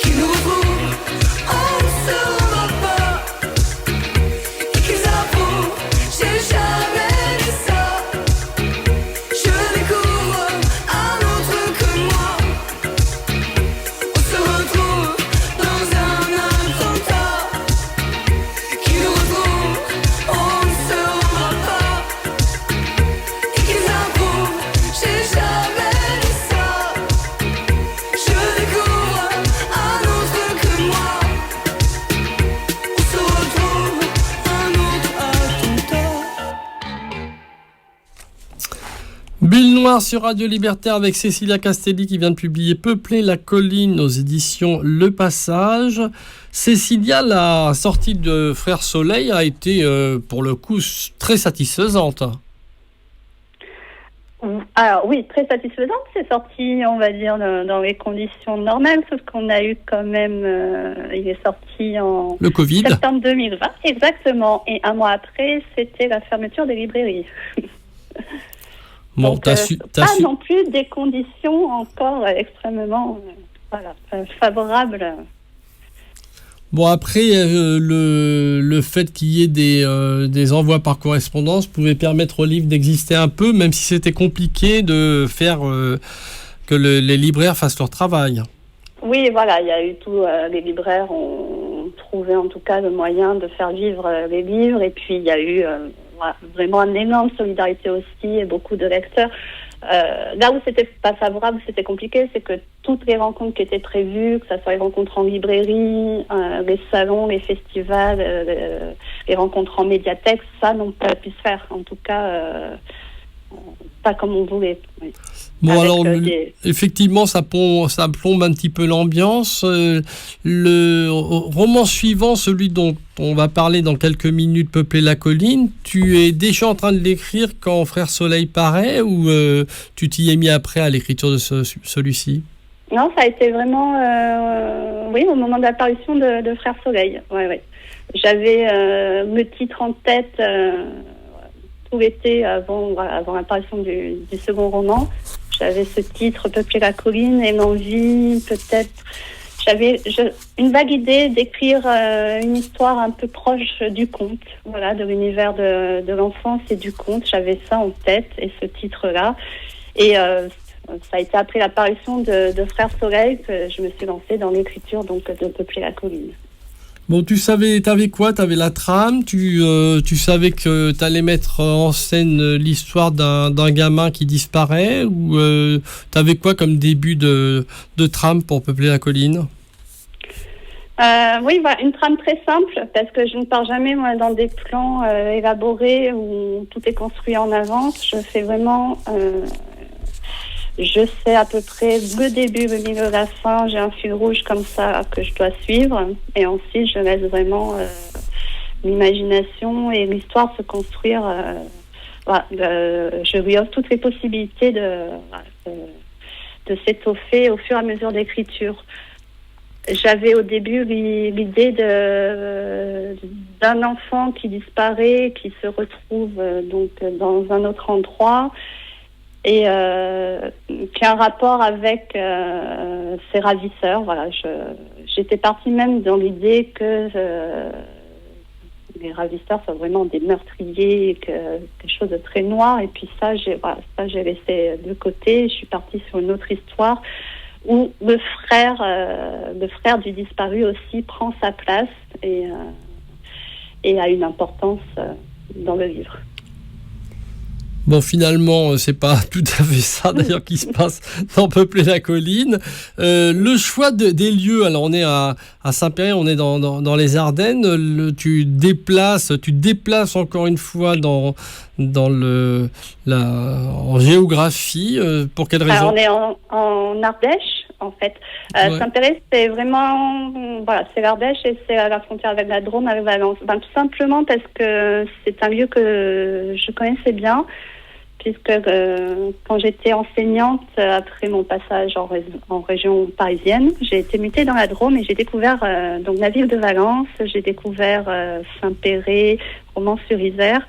Qui nous roule, on ne se rendra pas. Et qu'ils avouent, j'ai jamais dit ça. Je découvre un autre que moi. On se retrouve dans un attentat. Qui nous retrouve, on ne se rendra pas. Et qu'ils avouent, j'ai jamais dit ça. Je découvre un autre que moi. On se retrouve un autre attentat. Bulle Noire sur Radio Libertaire avec Cécilia Castelli qui vient de publier Peupler la colline aux éditions Le Passage. Cécilia, la sortie de Frères Soleil a été pour le coup très satisfaisante. Alors oui, très satisfaisante. C'est sorti, on va dire, dans les conditions normales, sauf qu'on a eu quand même... il est sorti en Le Covid. septembre 2020, exactement. Et un mois après, c'était la fermeture des librairies. Bon, Donc, t'as su. pas non plus des conditions encore extrêmement favorables. Bon, après, le fait qu'il y ait des envois par correspondance pouvait permettre au livre d'exister un peu, même si c'était compliqué de faire que les libraires fassent leur travail. Oui, voilà, il y a eu tout. Les libraires ont trouvé en tout cas le moyen de faire vivre les livres. Et puis il y a eu vraiment une énorme solidarité aussi et beaucoup de lecteurs. Là où c'était pas favorable, c'était compliqué, c'est que toutes les rencontres qui étaient prévues, que ce soit les rencontres en librairie, les salons, les festivals, les rencontres en médiathèque, ça n'ont pas pu se faire. En tout cas, pas comme on voulait. Oui. Bon, Avec, alors, effectivement, ça plombe un petit peu l'ambiance. Le roman suivant, celui dont on va parler dans quelques minutes, Peupler la colline, tu es déjà en train de l'écrire quand Frères Soleil paraît ou tu t'y es mis après à l'écriture de celui-ci ? Non, ça a été vraiment, oui, au moment de l'apparition de Frères Soleil. Ouais. J'avais le titre en tête tout l'été avant l'apparition du second roman. J'avais ce titre, Peupler la colline, et l'envie, peut-être... J'avais une vague idée d'écrire une histoire un peu proche du conte, voilà, de l'univers de l'enfance et du conte. J'avais ça en tête, et ce titre-là. Et ça a été après l'apparition de Frères Soleil que je me suis lancée dans l'écriture donc, de Peupler la colline. Bon, t'avais quoi ? T'avais la trame, tu savais que t'allais mettre en scène l'histoire d'un gamin qui disparaît, ou t'avais quoi comme début de trame pour Peupler la colline ? Oui, voilà, une trame très simple, parce que je ne pars jamais moi, dans des plans élaborés où tout est construit en avance. Je fais vraiment... je sais à peu près le début, le milieu, la fin. J'ai un fil rouge comme ça que je dois suivre. Et ensuite, je laisse vraiment l'imagination et l'histoire se construire. Je lui offre toutes les possibilités de s'étoffer au fur et à mesure d'écriture. J'avais au début l'idée d'un enfant qui disparaît, qui se retrouve donc dans un autre endroit et qui a un rapport avec ses ravisseurs. Voilà, j'étais partie même dans l'idée que les ravisseurs soient vraiment des meurtriers, quelque chose de très noir. Et puis ça, j'ai laissé de côté. Je suis partie sur une autre histoire où le frère du disparu aussi prend sa place et a une importance dans le livre. Bon, finalement, c'est pas tout à fait ça d'ailleurs qui se passe dans Peupler la colline. Le choix des lieux, alors on est à Saint-Péray, on est dans les Ardennes. Tu déplaces encore une fois en géographie. Pour quelle raison? Alors, on est en Ardèche, en fait. Ouais. Saint-Péray, c'est vraiment, c'est l'Ardèche et c'est à la frontière avec la Drôme, avec Valence. Tout simplement parce que c'est un lieu que je connaissais bien, puisque quand j'étais enseignante, après mon passage en région parisienne, j'ai été mutée dans la Drôme et j'ai découvert donc la ville de Valence, j'ai découvert Saint-Péray, Romans-sur-Isère,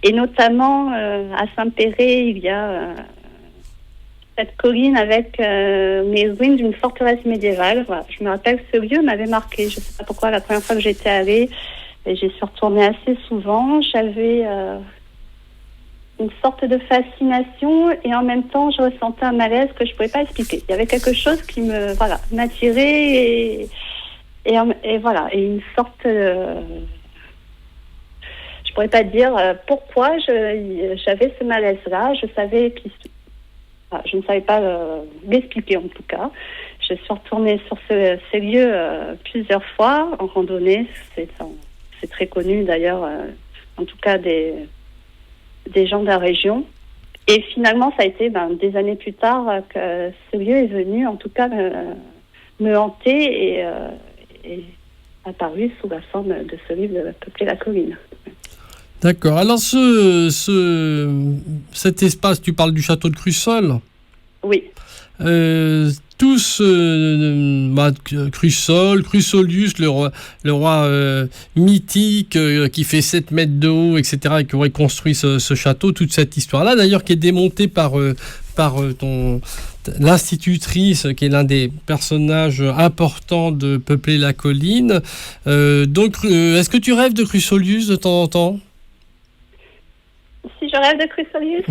et notamment à Saint-Péray, il y a cette colline avec les ruines d'une forteresse médiévale. Voilà. Je me rappelle que ce lieu m'avait marqué. Je ne sais pas pourquoi, la première fois que j'étais allée, et j'y suis retournée assez souvent, j'avais une sorte de fascination et en même temps, je ressentais un malaise que je ne pouvais pas expliquer. Il y avait quelque chose qui m'attirait et une sorte... je ne pourrais pas dire pourquoi j'avais ce malaise-là. Je ne savais pas l'expliquer en tout cas. Je suis retournée sur ces lieux plusieurs fois en randonnée. C'est très connu d'ailleurs, en tout cas des gens de la région. Et finalement, ça a été des années plus tard que ce lieu est venu, en tout cas, me hanter et apparu sous la forme de ce livre de Peupler la colline. D'accord. Alors, cet espace, tu parles du château de Crussol? Oui. Crussol, Crussolius, le roi mythique qui fait 7 mètres de haut, etc., et qui aurait construit ce château, toute cette histoire-là, d'ailleurs, qui est démontée par l'institutrice, qui est l'un des personnages importants de Peupler la colline. Donc, est-ce que tu rêves de Crussolius de temps en temps? Si je rêve de Crussolius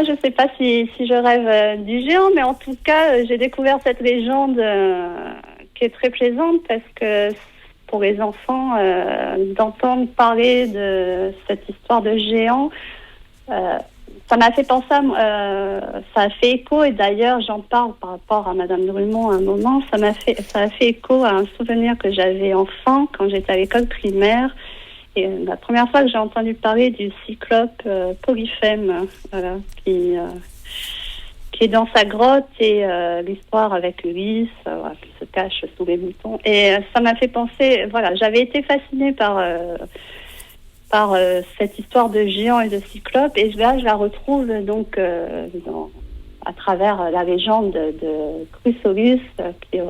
je ne sais pas si je rêve du géant, mais en tout cas, j'ai découvert cette légende qui est très plaisante parce que pour les enfants, d'entendre parler de cette histoire de géant, ça m'a fait penser, ça a fait écho, et d'ailleurs j'en parle par rapport à Madame Drummond à un moment, ça a fait écho à un souvenir que j'avais enfant quand j'étais à l'école primaire. Et la première fois que j'ai entendu parler du cyclope Polyphème, qui est dans sa grotte, et l'histoire avec Ulysse, qui se cache sous les moutons. Et ça m'a fait penser, j'avais été fascinée par cette histoire de géant et de cyclope, et là je la retrouve donc à travers la légende de Crussolius, qui est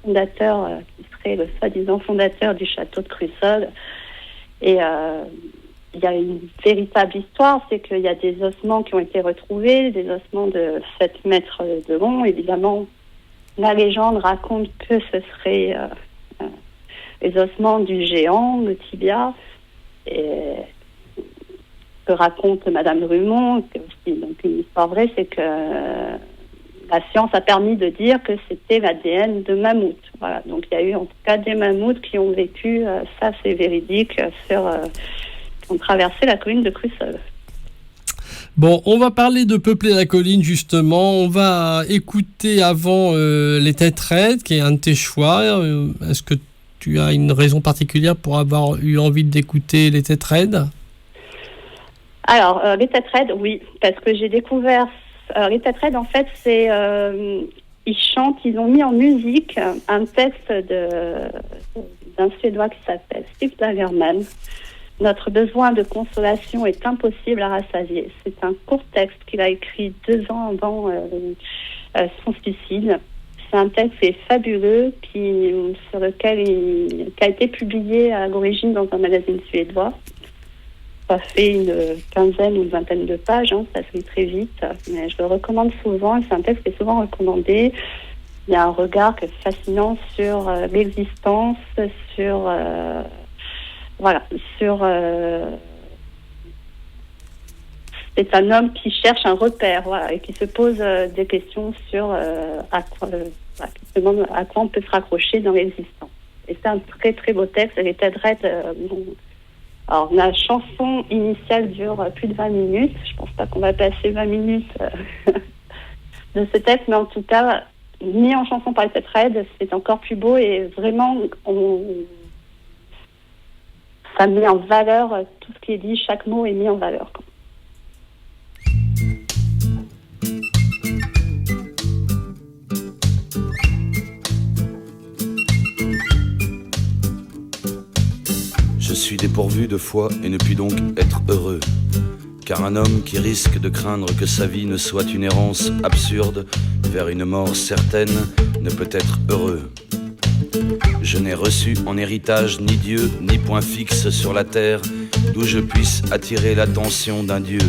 fondateur, qui serait le soi-disant fondateur du château de Crussol. Et il y a une véritable histoire, c'est qu'il y a des ossements qui ont été retrouvés, des ossements de 7 mètres de long. Évidemment, la légende raconte que ce serait les ossements du géant, le tibia, et que raconte Madame Drummond. Donc une histoire vraie, c'est que la science a permis de dire que c'était l'ADN de mammouth. Voilà. Donc il y a eu en tout cas des mammouths qui ont vécu, ça c'est véridique, qui ont traversé la colline de Crussol. Bon, on va parler de Peupler la colline justement. On va écouter avant Les Têtes Raides, qui est un de tes choix. Est-ce que tu as une raison particulière pour avoir eu envie d'écouter Les Têtes Raides? Alors, Les Têtes Raides, oui, parce que j'ai découvert... les Têtes Raides, en fait, c'est... ils chantent, ils ont mis en musique un texte d'un Suédois qui s'appelle Stig Dagerman. Notre besoin de consolation est impossible à rassasier. C'est un court texte qu'il a écrit 2 ans avant son suicide. C'est un texte qui est fabuleux, qui a été publié à l'origine dans un magazine suédois. Ça fait une quinzaine ou une vingtaine de pages, ça se lit très vite, mais je le recommande souvent, c'est un texte qui est souvent recommandé. Il y a un regard qui est fascinant sur l'existence, sur c'est un homme qui cherche un repère, voilà, et qui se pose des questions sur qui se demande à quoi on peut se raccrocher dans l'existence. Et c'est un très très beau texte. Et Ted Red, alors la chanson initiale dure plus de 20 minutes. Je pense pas qu'on va passer 20 minutes de ce texte, mais en tout cas, mis en chanson par Ted Red, c'est encore plus beau et vraiment, ça met en valeur tout ce qui est dit, chaque mot est mis en valeur. Je suis dépourvu de foi et ne puis donc être heureux. Car un homme qui risque de craindre que sa vie ne soit une errance absurde vers une mort certaine ne peut être heureux. Je n'ai reçu en héritage ni Dieu ni point fixe sur la terre d'où je puisse attirer l'attention d'un Dieu.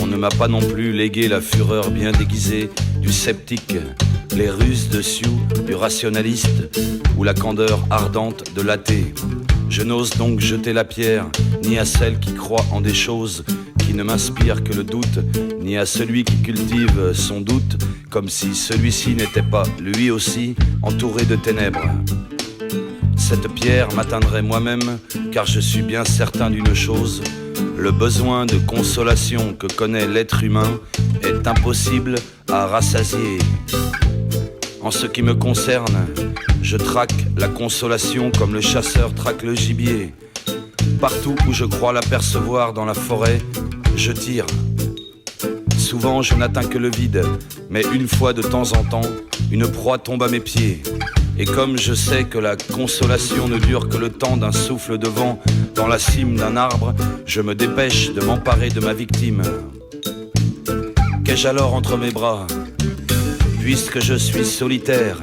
On ne m'a pas non plus légué la fureur bien déguisée du sceptique, les ruses de Sioux du rationaliste ou la candeur ardente de l'athée. Je n'ose donc jeter la pierre ni à celle qui croit en des choses qui ne m'inspirent que le doute, ni à celui qui cultive son doute, comme si celui-ci n'était pas, lui aussi, entouré de ténèbres. Cette pierre m'atteindrait moi-même, car je suis bien certain d'une chose, le besoin de consolation que connaît l'être humain est impossible à rassasier. En ce qui me concerne, je traque la consolation comme le chasseur traque le gibier. Partout où je crois l'apercevoir dans la forêt, je tire. Souvent je n'atteins que le vide, mais une fois de temps en temps, une proie tombe à mes pieds. Et comme je sais que la consolation ne dure que le temps d'un souffle de vent dans la cime d'un arbre, je me dépêche de m'emparer de ma victime. Qu'ai-je alors entre mes bras ? Puisque je suis solitaire,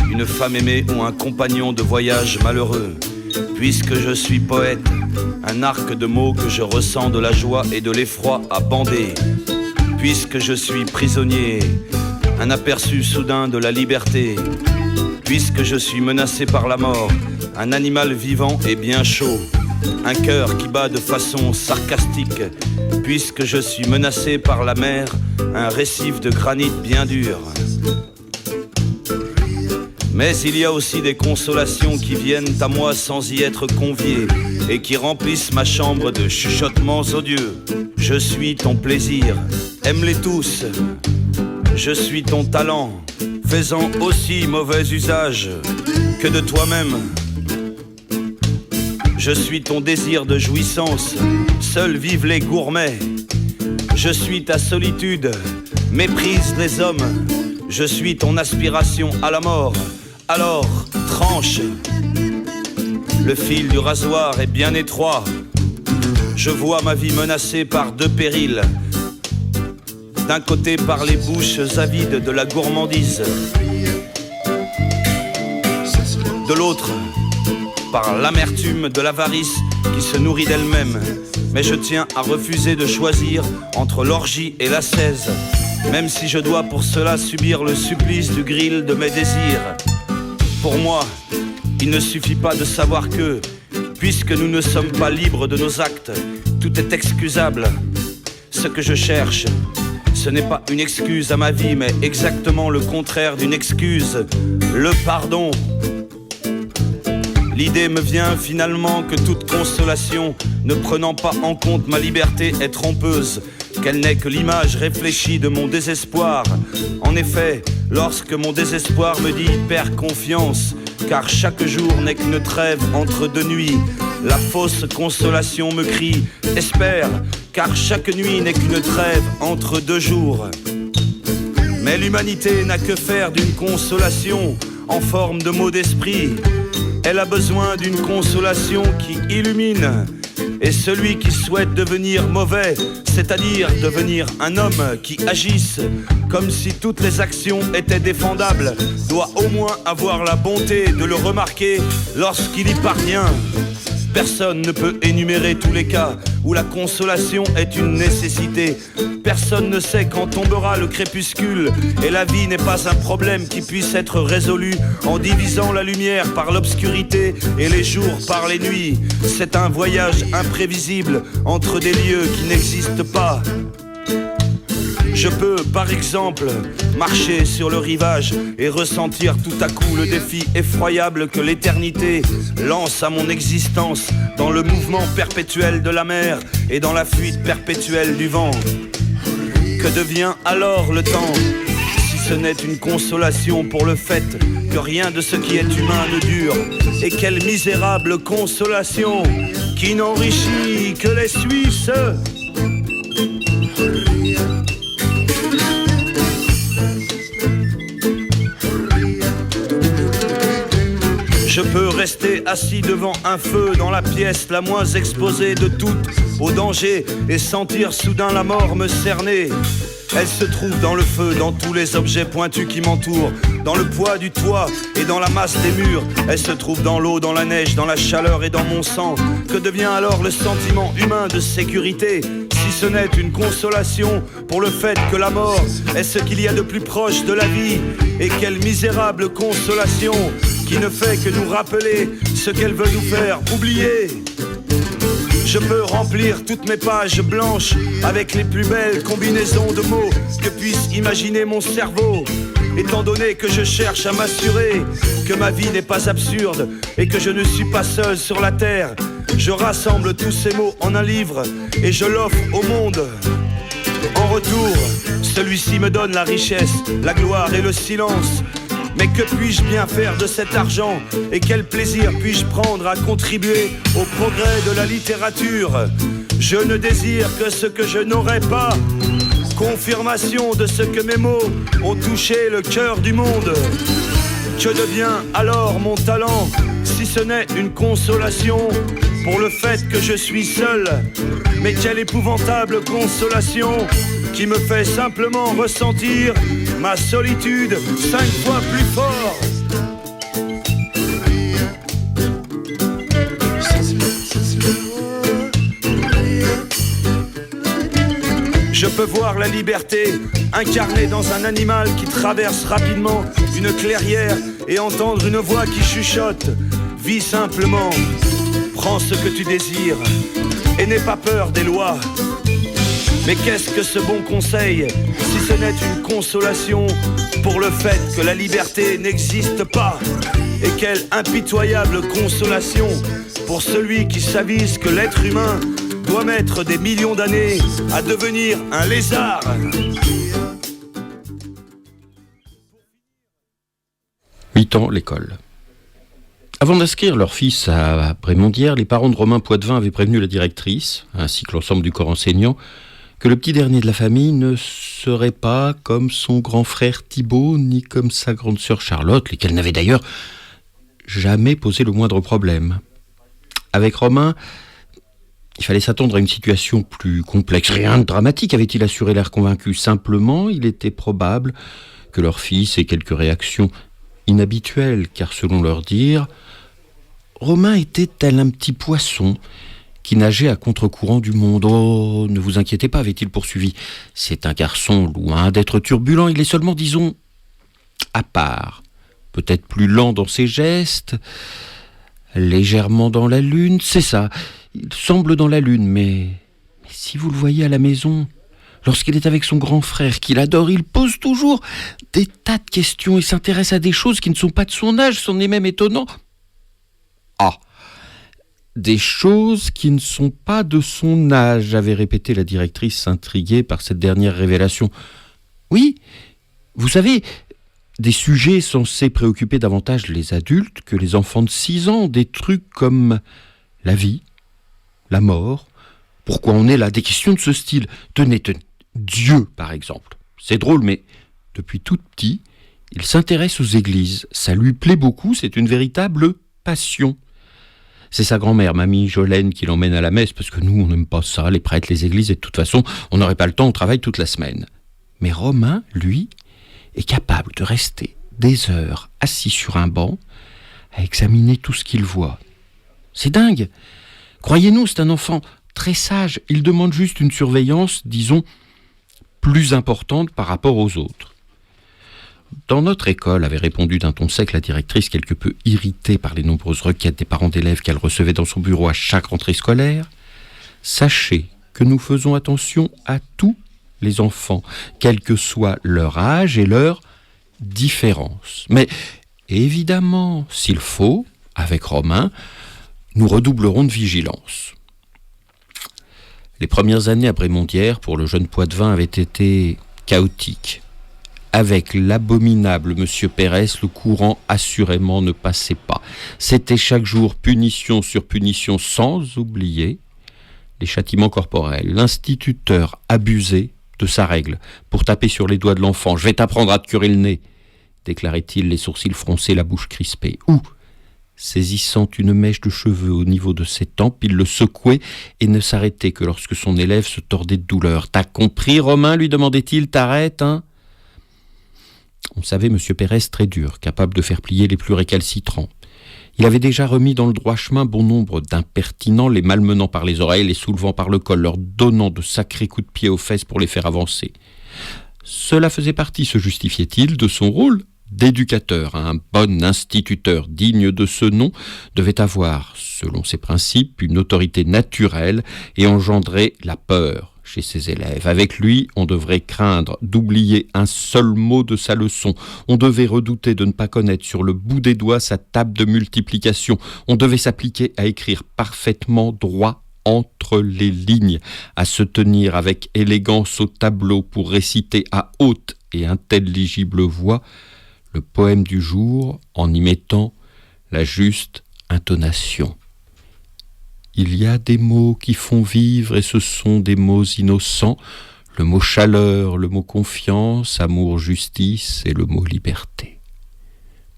une femme aimée ou un compagnon de voyage malheureux. Puisque je suis poète, un arc de mots que je ressens de la joie et de l'effroi à bander. Puisque je suis prisonnier, un aperçu soudain de la liberté. Puisque je suis menacé par la mort, un animal vivant et bien chaud, un cœur qui bat de façon sarcastique. Puisque je suis menacé par la mer, un récif de granit bien dur. Mais il y a aussi des consolations qui viennent à moi sans y être convié et qui remplissent ma chambre de chuchotements odieux. Je suis ton plaisir, aime-les tous. Je suis ton talent, faisant aussi mauvais usage que de toi-même. Je suis ton désir de jouissance, seuls vivent les gourmets. Je suis ta solitude, méprise les hommes. Je suis ton aspiration à la mort. Alors, tranche. Le fil du rasoir est bien étroit. Je vois ma vie menacée par deux périls. D'un côté par les bouches avides de la gourmandise. De l'autre, par l'amertume de l'avarice qui se nourrit d'elle-même. Mais je tiens à refuser de choisir entre l'orgie et l'ascèse, même si je dois pour cela subir le supplice du grill de mes désirs. Pour moi, il ne suffit pas de savoir que, puisque nous ne sommes pas libres de nos actes, tout est excusable. Ce que je cherche, ce n'est pas une excuse à ma vie, mais exactement le contraire d'une excuse, le pardon. L'idée me vient finalement que toute consolation, ne prenant pas en compte ma liberté, est trompeuse, qu'elle n'est que l'image réfléchie de mon désespoir. En effet, lorsque mon désespoir me dit « perds confiance », car chaque jour n'est qu'une trêve entre deux nuits, la fausse consolation me crie « espère », car chaque nuit n'est qu'une trêve entre deux jours. Mais l'humanité n'a que faire d'une consolation en forme de mot d'esprit. Elle a besoin d'une consolation qui illumine. Et celui qui souhaite devenir mauvais, c'est-à-dire devenir un homme qui agisse comme si toutes les actions étaient défendables, doit au moins avoir la bonté de le remarquer lorsqu'il y parvient. Personne ne peut énumérer tous les cas où la consolation est une nécessité. Personne ne sait quand tombera le crépuscule, et la vie n'est pas un problème qui puisse être résolu en divisant la lumière par l'obscurité et les jours par les nuits. C'est un voyage imprévisible entre des lieux qui n'existent pas. Je peux, par exemple, marcher sur le rivage et ressentir tout à coup le défi effroyable que l'éternité lance à mon existence dans le mouvement perpétuel de la mer et dans la fuite perpétuelle du vent. Que devient alors le temps, si ce n'est une consolation pour le fait que rien de ce qui est humain ne dure? Et quelle misérable consolation qui n'enrichit que les Suisses. Je peux rester assis devant un feu dans la pièce la moins exposée de toutes au danger et sentir soudain la mort me cerner. Elle se trouve dans le feu, dans tous les objets pointus qui m'entourent, dans le poids du toit et dans la masse des murs. Elle se trouve dans l'eau, dans la neige, dans la chaleur et dans mon sang. Que devient alors le sentiment humain de sécurité, si ce n'est une consolation pour le fait que la mort est ce qu'il y a de plus proche de la vie? Et quelle misérable consolation qui ne fait que nous rappeler ce qu'elle veut nous faire oublier. Je peux remplir toutes mes pages blanches avec les plus belles combinaisons de mots que puisse imaginer mon cerveau. Étant donné que je cherche à m'assurer que ma vie n'est pas absurde et que je ne suis pas seul sur la terre, je rassemble tous ces mots en un livre et je l'offre au monde. En retour, celui-ci me donne la richesse, la gloire et le silence. Mais que puis-je bien faire de cet argent? Et quel plaisir puis-je prendre à contribuer au progrès de la littérature? Je ne désire que ce que je n'aurais pas, confirmation de ce que mes mots ont touché le cœur du monde. Que devient alors mon talent, si ce n'est une consolation pour le fait que je suis seul? Mais quelle épouvantable consolation qui me fait simplement ressentir ma solitude 5 fois plus fort. Je peux voir la liberté incarnée dans un animal qui traverse rapidement une clairière et entendre une voix qui chuchote: vis simplement, prends ce que tu désires et n'aie pas peur des lois. Mais qu'est-ce que ce bon conseil, si ce n'est une consolation pour le fait que la liberté n'existe pas? Et quelle impitoyable consolation pour celui qui s'avise que l'être humain doit mettre des millions d'années à devenir un lézard. 8 ans, l'école. Avant d'inscrire leur fils à Brémondières, les parents de Romain Poitvin avaient prévenu la directrice, ainsi que l'ensemble du corps enseignant, que le petit dernier de la famille ne serait pas comme son grand frère Thibaut, ni comme sa grande sœur Charlotte, lesquels n'avaient d'ailleurs jamais posé le moindre problème. Avec Romain, il fallait s'attendre à une situation plus complexe. Rien de dramatique, avait-il assuré l'air convaincu. Simplement, il était probable que leur fils ait quelques réactions inhabituelles, car selon leur dire, Romain était tel un petit poisson qui nageait à contre-courant du monde. « Oh, ne vous inquiétez pas, avait-il poursuivi. C'est un garçon loin d'être turbulent, il est seulement, disons, à part. Peut-être plus lent dans ses gestes, légèrement dans la lune, c'est ça. Il semble dans la lune, mais si vous le voyez à la maison, lorsqu'il est avec son grand frère, qu'il adore, il pose toujours des tas de questions et s'intéresse à des choses qui ne sont pas de son âge, c'en est même étonnant. Ah, des choses qui ne sont pas de son âge, avait répété la directrice intriguée par cette dernière révélation. Oui, vous savez, des sujets censés préoccuper davantage les adultes que les enfants de 6 ans, des trucs comme la vie, la mort, pourquoi on est là, des questions de ce style. Tenez, Dieu, par exemple. C'est drôle, mais depuis tout petit, il s'intéresse aux églises. Ça lui plaît beaucoup, c'est une véritable passion. C'est sa grand-mère, mamie Jolène, qui l'emmène à la messe, parce que nous, on n'aime pas ça, les prêtres, les églises, et de toute façon, on n'aurait pas le temps, on travaille toute la semaine. Mais Romain, lui, est capable de rester des heures assis sur un banc à examiner tout ce qu'il voit. C'est dingue. Croyez-nous, c'est un enfant très sage. Il demande juste une surveillance, disons, plus importante par rapport aux autres. Dans notre école, avait répondu d'un ton sec la directrice, quelque peu irritée par les nombreuses requêtes des parents d'élèves qu'elle recevait dans son bureau à chaque rentrée scolaire, sachez que nous faisons attention à tout les enfants, quel que soit leur âge et leur différence. Mais évidemment, s'il faut, avec Romain, nous redoublerons de vigilance. Les premières années à Brémondières pour le jeune Poitevin avaient été chaotiques. Avec l'abominable Monsieur Pérez, le courant assurément ne passait pas. C'était chaque jour punition sur punition, sans oublier les châtiments corporels. L'instituteur abusait de sa règle pour taper sur les doigts de l'enfant. « Je vais t'apprendre à te curer le nez », déclarait-il, les sourcils froncés, la bouche crispée. Ou, saisissant une mèche de cheveux au niveau de ses tempes, il le secouait et ne s'arrêtait que lorsque son élève se tordait de douleur. « T'as compris, Romain ?» lui demandait-il. « T'arrêtes, hein ?» On savait M. Pérez très dur, capable de faire plier les plus récalcitrants. Il avait déjà remis dans le droit chemin bon nombre d'impertinents, les malmenant par les oreilles, les soulevant par le col, leur donnant de sacrés coups de pied aux fesses pour les faire avancer. Cela faisait partie, se justifiait-il, de son rôle d'éducateur. Un bon instituteur digne de ce nom devait avoir, selon ses principes, une autorité naturelle et engendrer la peur chez ses élèves. Avec lui, on devrait craindre d'oublier un seul mot de sa leçon. On devait redouter de ne pas connaître sur le bout des doigts sa table de multiplication. On devait s'appliquer à écrire parfaitement droit entre les lignes, à se tenir avec élégance au tableau pour réciter à haute et intelligible voix le poème du jour en y mettant la juste intonation. Il y a des mots qui font vivre et ce sont des mots innocents, le mot chaleur, le mot confiance, amour, justice et le mot liberté.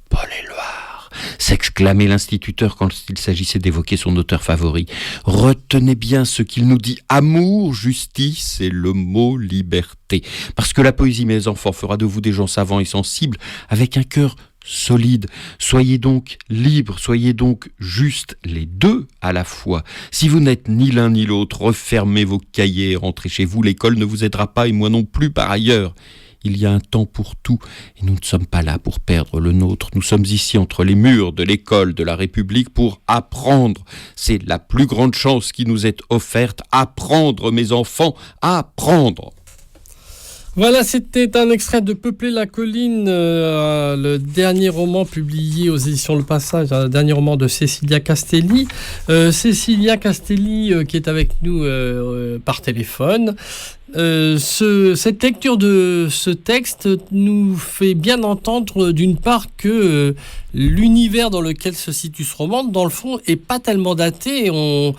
Paul Éluard, s'exclamait l'instituteur quand il s'agissait d'évoquer son auteur favori. Retenez bien ce qu'il nous dit, amour, justice et le mot liberté. Parce que la poésie, mes enfants, fera de vous des gens savants et sensibles avec un cœur solide. Soyez donc libres, soyez donc justes, les deux à la fois. Si vous n'êtes ni l'un ni l'autre, refermez vos cahiers et rentrez chez vous. L'école ne vous aidera pas et moi non plus par ailleurs. Il y a un temps pour tout et nous ne sommes pas là pour perdre le nôtre. Nous sommes ici entre les murs de l'école de la République pour apprendre. C'est la plus grande chance qui nous est offerte. Apprendre, mes enfants, apprendre. Voilà, c'était un extrait de Peupler la colline, le dernier roman publié aux éditions Le Passage, un dernier roman de Cécilia Castelli. Cécilia Castelli qui est avec nous par téléphone. Cette lecture de ce texte nous fait bien entendre d'une part que l'univers dans lequel se situe ce roman, dans le fond, est pas tellement daté. On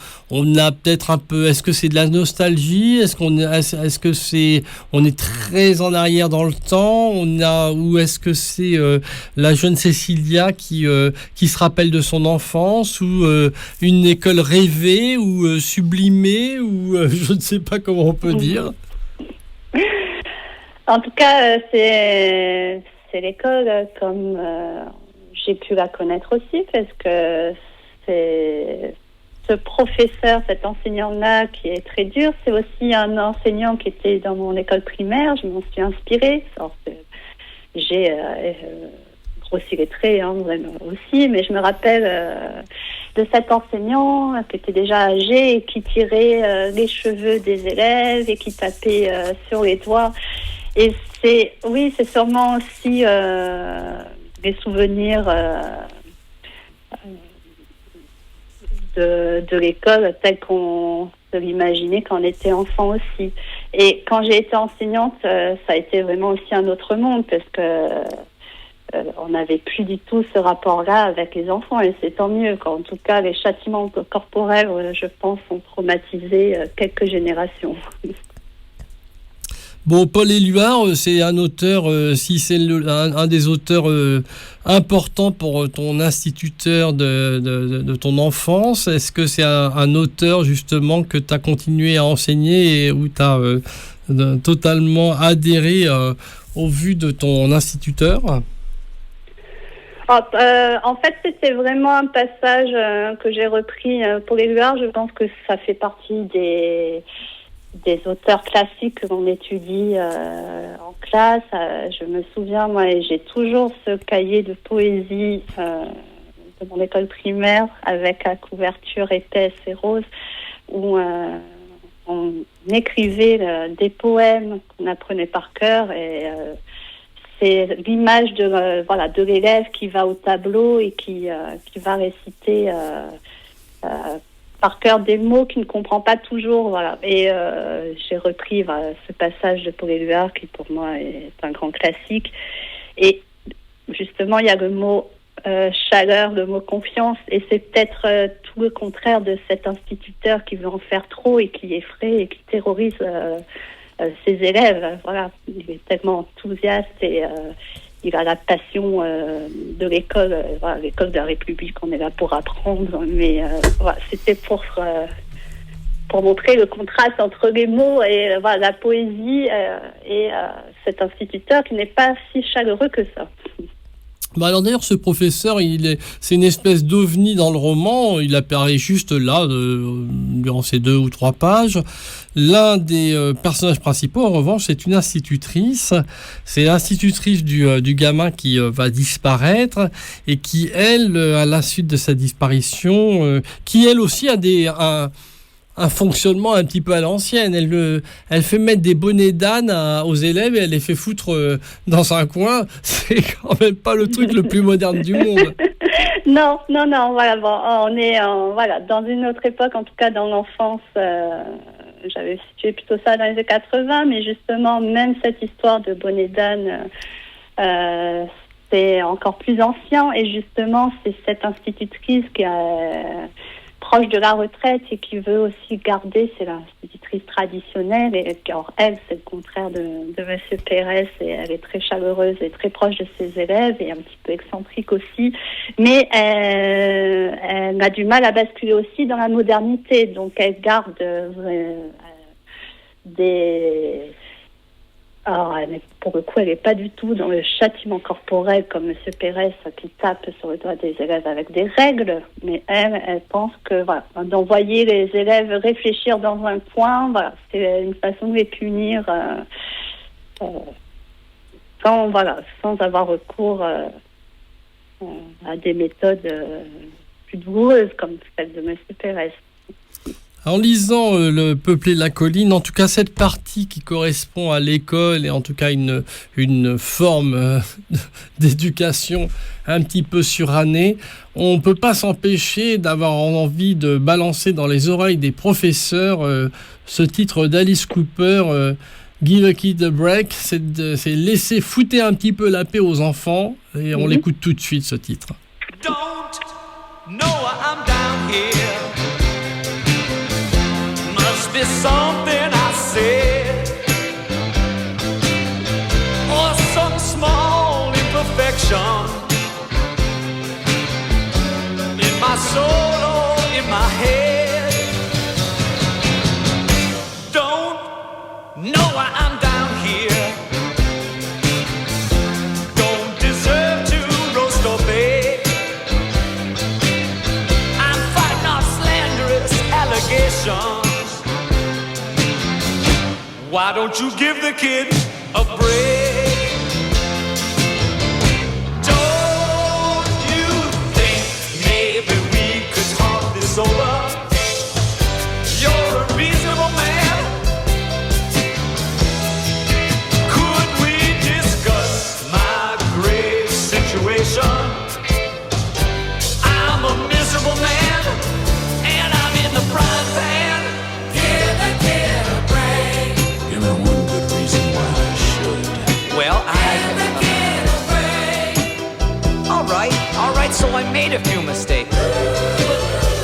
a peut-être un peu. Est-ce que c'est de la nostalgie ? Est-ce que c'est on est très en arrière dans le temps ? Ou est-ce que c'est la jeune Cécilia qui se rappelle de son enfance, ou une école rêvée ou sublimée, ou je ne sais pas comment on peut dire. En tout cas, c'est l'école comme j'ai pu la connaître aussi, parce que c'est ce professeur, cet enseignant-là qui est très dur. C'est aussi un enseignant qui était dans mon école primaire. Je m'en suis inspirée. J'ai grossi les traits vraiment aussi, mais je me rappelle de cet enseignant qui était déjà âgé et qui tirait les cheveux des élèves et qui tapait sur les doigts. Et c'est sûrement aussi des souvenirs de l'école telle qu'on se l'imaginait quand on était enfant aussi. Et quand j'ai été enseignante, ça a été vraiment aussi un autre monde, parce que on n'avait plus du tout ce rapport-là avec les enfants, et c'est tant mieux. En tout cas, les châtiments corporels, je pense, ont traumatisé quelques générations. Bon, Paul Éluard, c'est un auteur, si c'est un des auteurs importants pour ton instituteur de ton enfance, est-ce que c'est un auteur justement que tu as continué à enseigner et où tu as totalement adhéré au vu de ton instituteur ? En fait, c'était vraiment un passage que j'ai repris pour Éluard. Je pense que ça fait partie des auteurs classiques que l'on étudie en classe. Je me souviens, moi, j'ai toujours ce cahier de poésie de mon école primaire avec la couverture épaisse et rose où on écrivait des poèmes qu'on apprenait par cœur et c'est l'image de l'élève qui va au tableau et qui va réciter par cœur des mots qu'il ne comprend pas toujours, voilà. Et j'ai repris ce passage de Paul Éluard qui pour moi est un grand classique. Et justement, il y a le mot chaleur, le mot confiance, et c'est peut-être tout le contraire de cet instituteur qui veut en faire trop et qui effraie et qui terrorise ses élèves. Voilà, il est tellement enthousiaste et il a la passion de l'école, l'école de la République. On est là pour apprendre, mais c'était pour montrer le contraste entre les mots et la poésie et cet instituteur qui n'est pas si chaleureux que ça. Alors d'ailleurs, ce professeur, c'est une espèce d'ovni dans le roman. Il apparaît juste là, durant ces 2 ou 3 pages. L'un des personnages principaux, en revanche, c'est une institutrice. C'est l'institutrice du gamin qui va disparaître et qui, elle, à la suite de sa disparition, qui elle aussi a un fonctionnement un petit peu à l'ancienne. Elle fait mettre des bonnets d'âne aux élèves et elle les fait foutre dans un coin. C'est quand même pas le truc le plus moderne du monde. Non, voilà, on est dans une autre époque, en tout cas dans l'enfance. J'avais situé plutôt ça dans les années 80, mais justement, même cette histoire de bonnet d'âne, c'est encore plus ancien. Et justement, c'est cette institutrice qui est proche de la retraite et qui veut aussi garder, c'est l'institutrice traditionnelle. Et alors, elle, c'est le contraire de M. Pérez, et elle est très chaleureuse et très proche de ses élèves et un petit peu excentrique aussi. Mais elle a du mal à basculer aussi dans la modernité. Donc, elle garde des... Alors, pour le coup, elle n'est pas du tout dans le châtiment corporel comme M. Pérez qui tape sur le doigt des élèves avec des règles. Mais elle pense que d'envoyer les élèves réfléchir dans un coin, c'est une façon de les punir sans avoir recours à des méthodes plus douloureuses comme celle de M. Pérez. En lisant Le Peuplé de la colline, en tout cas cette partie qui correspond à l'école et en tout cas une forme d'éducation un petit peu surannée, on ne peut pas s'empêcher d'avoir envie de balancer dans les oreilles des professeurs ce titre d'Alice Cooper, Give a Kid a Break, c'est laisser foutre un petit peu la paix aux enfants, et on l'écoute tout de suite ce titre. Don't know I'm down here. Must be something I said, or some small imperfection in my soul or in my head. Don't know why I'm down here. Don't deserve to roast or bake. I'm fighting off slanderous allegations. Why don't you give the kid a break? Don't you think maybe we could talk this over? You're a reasonable man. Could we discuss my grave situation? I'm a miserable man, and I'm in the frying pan. Give the kid a break. Give me one good reason why I should. Well, give the kid a break. All right, so I made a few mistakes.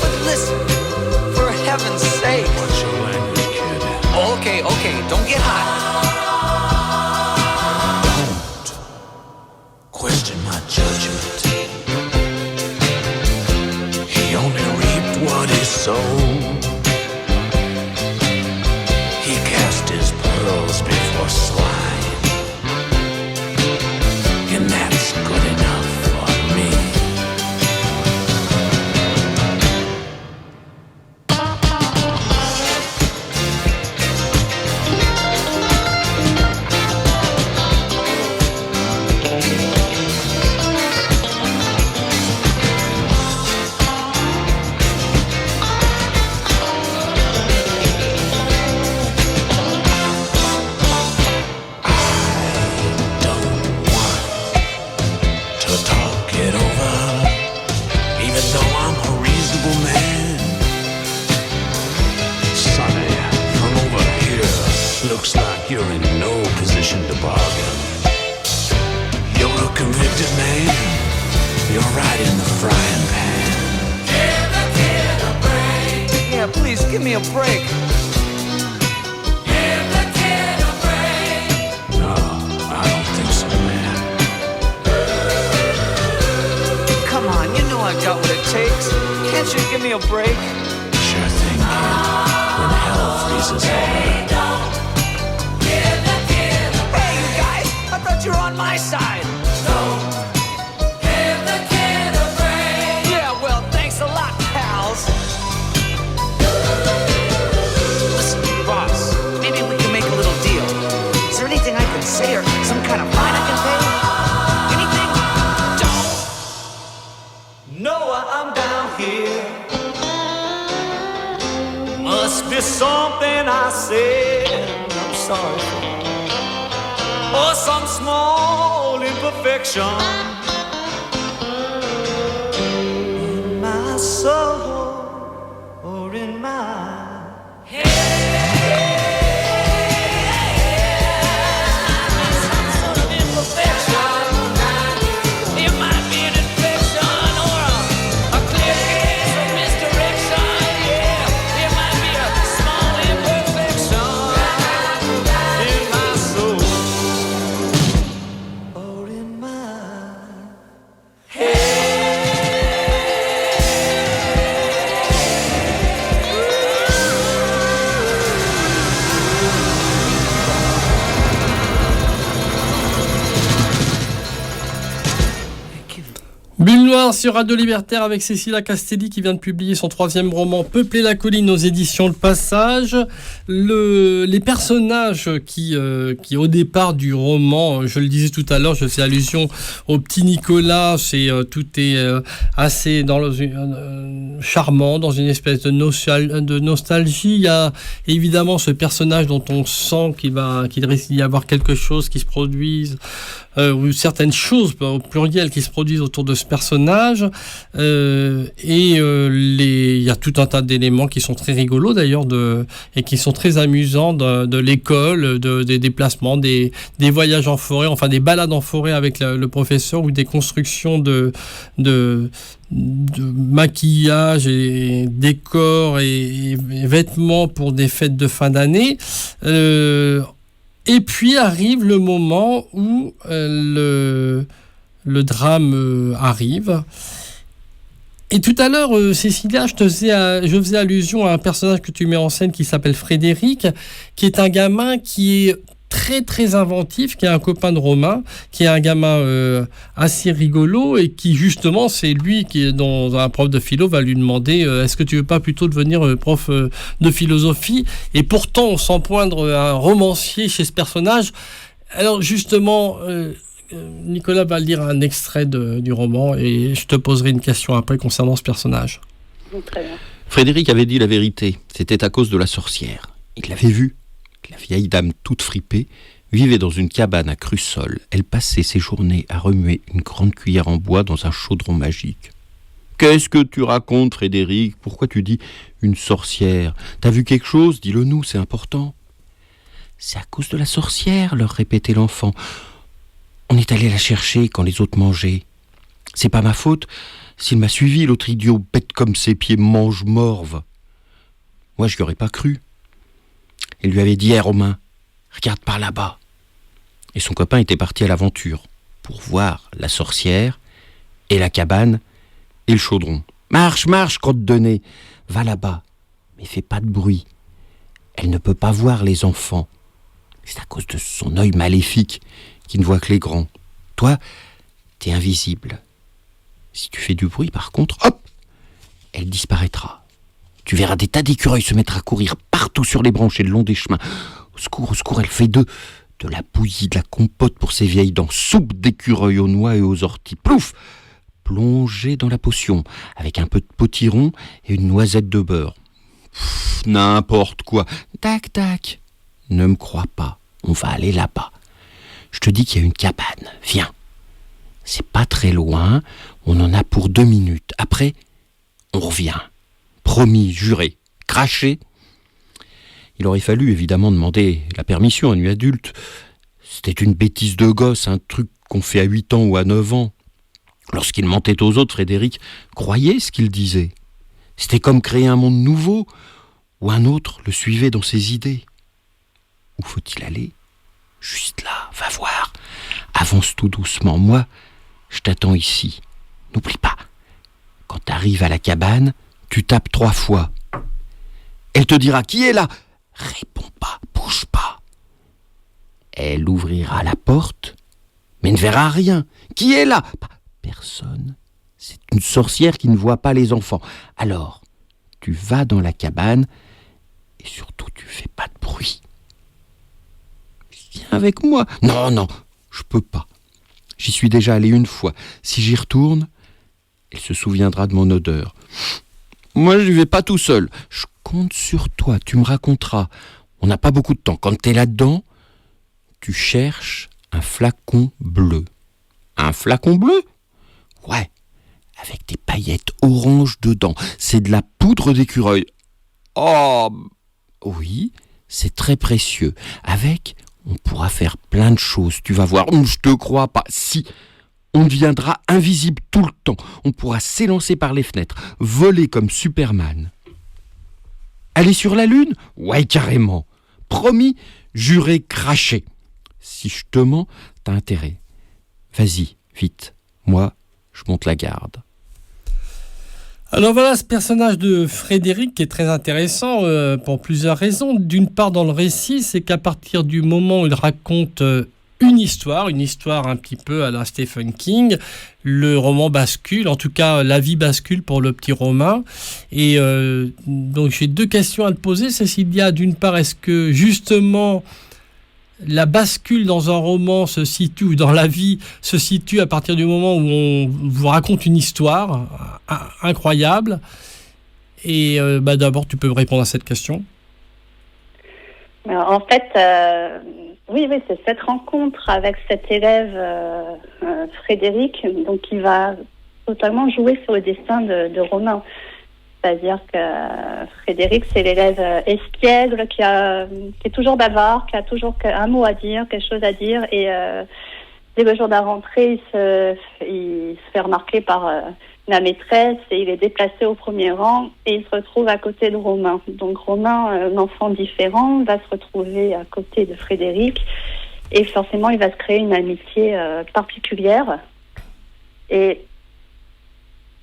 But listen, for heaven's sake. What's your language, kid? Okay, don't get hot. Don't question my judgment. He only reaped what he sowed. He cast his pearls before swine, and that's good enough for me. you're in no position to bargain. You're a convicted man, you're right in the frying pan. Give the kid a break. Yeah, please, give me a break. Give the kid a break. No, I don't think so, man. Come on, you know I got what it takes. Can't you give me a break? Sure thing, kid. When hell freezes over. You're on my side. Don't give the kid a break. Yeah, well, thanks a lot, pals. Listen, boss, maybe we can make a little deal. Is there anything I can say or some kind of fine I can pay? Anything? Don't. Noah, I'm down here. Must be something I said I'm sorry for. Or some small imperfection in my soul or in my head. Some sort of imperfection. It might be an infection or a clear case of misdirection. Yeah, it might be a small imperfection in my soul. Bulle Noire sur Radio Libertaire avec Cécilia Castelli qui vient de publier son 3e roman Peupler la colline aux éditions Le Passage. Les personnages qui au départ du roman, je le disais tout à l'heure, je fais allusion au petit Nicolas, tout est assez charmant, dans une espèce de nostalgie. Il y a évidemment ce personnage dont on sent qu'il risque d'y avoir quelque chose qui se produise, ou certaines choses au pluriel qui se produisent autour de ce personnage, il y a tout un tas d'éléments qui sont très rigolos d'ailleurs et qui sont très amusants de l'école, des déplacements, des voyages en forêt, enfin des balades en forêt avec le professeur, ou des constructions de maquillage et décors et vêtements pour des fêtes de fin d'année. Et puis arrive le moment où le drame arrive. Et tout à l'heure, Cécilia, je faisais allusion à un personnage que tu mets en scène qui s'appelle Frédéric, qui est un gamin qui est très très inventif, qui est un copain de Romain, qui est un gamin assez rigolo, et qui justement, c'est lui qui, dont un prof de philo va lui demander est-ce que tu veux pas plutôt devenir prof de philosophie. Et pourtant, on sent poindre un romancier chez ce personnage. Alors justement, Nicolas va lire un extrait du roman et je te poserai une question après concernant ce personnage. Très bien. Frédéric avait dit la vérité, c'était à cause de la sorcière. Il l'avait vue. La vieille dame toute fripée vivait dans une cabane à Crussol. Elle passait ses journées à remuer une grande cuillère en bois dans un chaudron magique. « Qu'est-ce que tu racontes, Frédéric ? Pourquoi tu dis une sorcière ? T'as vu quelque chose ? Dis-le nous, c'est important. »« C'est à cause de la sorcière, leur répétait l'enfant. On est allé la chercher quand les autres mangeaient. C'est pas ma faute s'il m'a suivi, l'autre idiot, bête comme ses pieds, mange-morve. Moi, je lui aurais pas cru. Il lui avait dit « Hé, Romain, regarde par là-bas. » Et son copain était parti à l'aventure pour voir la sorcière et la cabane et le chaudron. « Marche, marche, crotte de nez. Va là-bas, mais fais pas de bruit. Elle ne peut pas voir les enfants. C'est à cause de son œil maléfique qui ne voit que les grands. Toi, t'es invisible. Si tu fais du bruit, par contre, hop, elle disparaîtra. Tu verras des tas d'écureuils se mettre à courir partout sur les branches et le long des chemins. Au secours, elle fait de la bouillie, de la compote pour ses vieilles dents. Soupe d'écureuils aux noix et aux orties. Plouf! Plongée dans la potion, avec un peu de potiron et une noisette de beurre. N'importe quoi. Tac, tac. Ne me crois pas, on va aller là-bas. Je te dis qu'il y a une cabane, viens. C'est pas très loin, on en a pour 2 minutes. Après, on revient. Promis, juré, craché. Il aurait fallu évidemment demander la permission à une adulte. C'était une bêtise de gosse, un truc qu'on fait à 8 ans ou à 9 ans. Lorsqu'il mentait aux autres, Frédéric croyait ce qu'il disait. C'était comme créer un monde nouveau, où un autre le suivait dans ses idées. Où faut-il aller ? Juste là, va voir. Avance tout doucement. Moi, je t'attends ici. N'oublie pas, quand t'arrives à la cabane, tu tapes 3 fois. Elle te dira « Qui est là ?» Réponds pas, bouge pas. Elle ouvrira la porte, mais ne verra rien. Qui est là ? Personne. C'est une sorcière qui ne voit pas les enfants. Alors, tu vas dans la cabane et surtout tu fais pas de bruit. Viens avec moi. Non, je peux pas. J'y suis déjà allé une fois. Si j'y retourne, elle se souviendra de mon odeur. Moi, je vais pas tout seul. Je compte sur toi, tu me raconteras. On n'a pas beaucoup de temps. Quand t'es là-dedans, tu cherches un flacon bleu. Un flacon bleu ? Ouais, avec des paillettes oranges dedans. C'est de la poudre d'écureuil. Oh, oui, c'est très précieux. Avec, on pourra faire plein de choses. Tu vas voir, je te crois pas. Si, on deviendra invisible tout le temps. On pourra s'élancer par les fenêtres, voler comme Superman. Aller sur la Lune ? Ouais, carrément. Promis, juré, craché. Si je te mens, t'as intérêt. Vas-y, vite. Moi, je monte la garde. Alors voilà, ce personnage de Frédéric qui est très intéressant pour plusieurs raisons. D'une part, dans le récit, c'est qu'à partir du moment où il raconte une histoire un petit peu à la Stephen King, le roman bascule, en tout cas la vie bascule pour le petit Romain. Et donc j'ai 2 questions à te poser. C'est s'il y a d'une part, est-ce que justement la bascule dans un roman se situe, ou dans la vie se situe à partir du moment où on vous raconte une histoire incroyable. Et d'abord, tu peux répondre à cette question. En fait, oui, c'est cette rencontre avec cet élève Frédéric, donc qui va totalement jouer sur le destin de Romain. C'est-à-dire que Frédéric, c'est l'élève espiègle qui est toujours bavard, qui a toujours un mot à dire, quelque chose à dire. Et dès le jour de la rentrée, il se fait remarquer par la maîtresse et il est déplacé au premier rang et il se retrouve à côté de Romain. Donc Romain, un enfant différent, va se retrouver à côté de Frédéric et forcément, il va se créer une amitié particulière. Et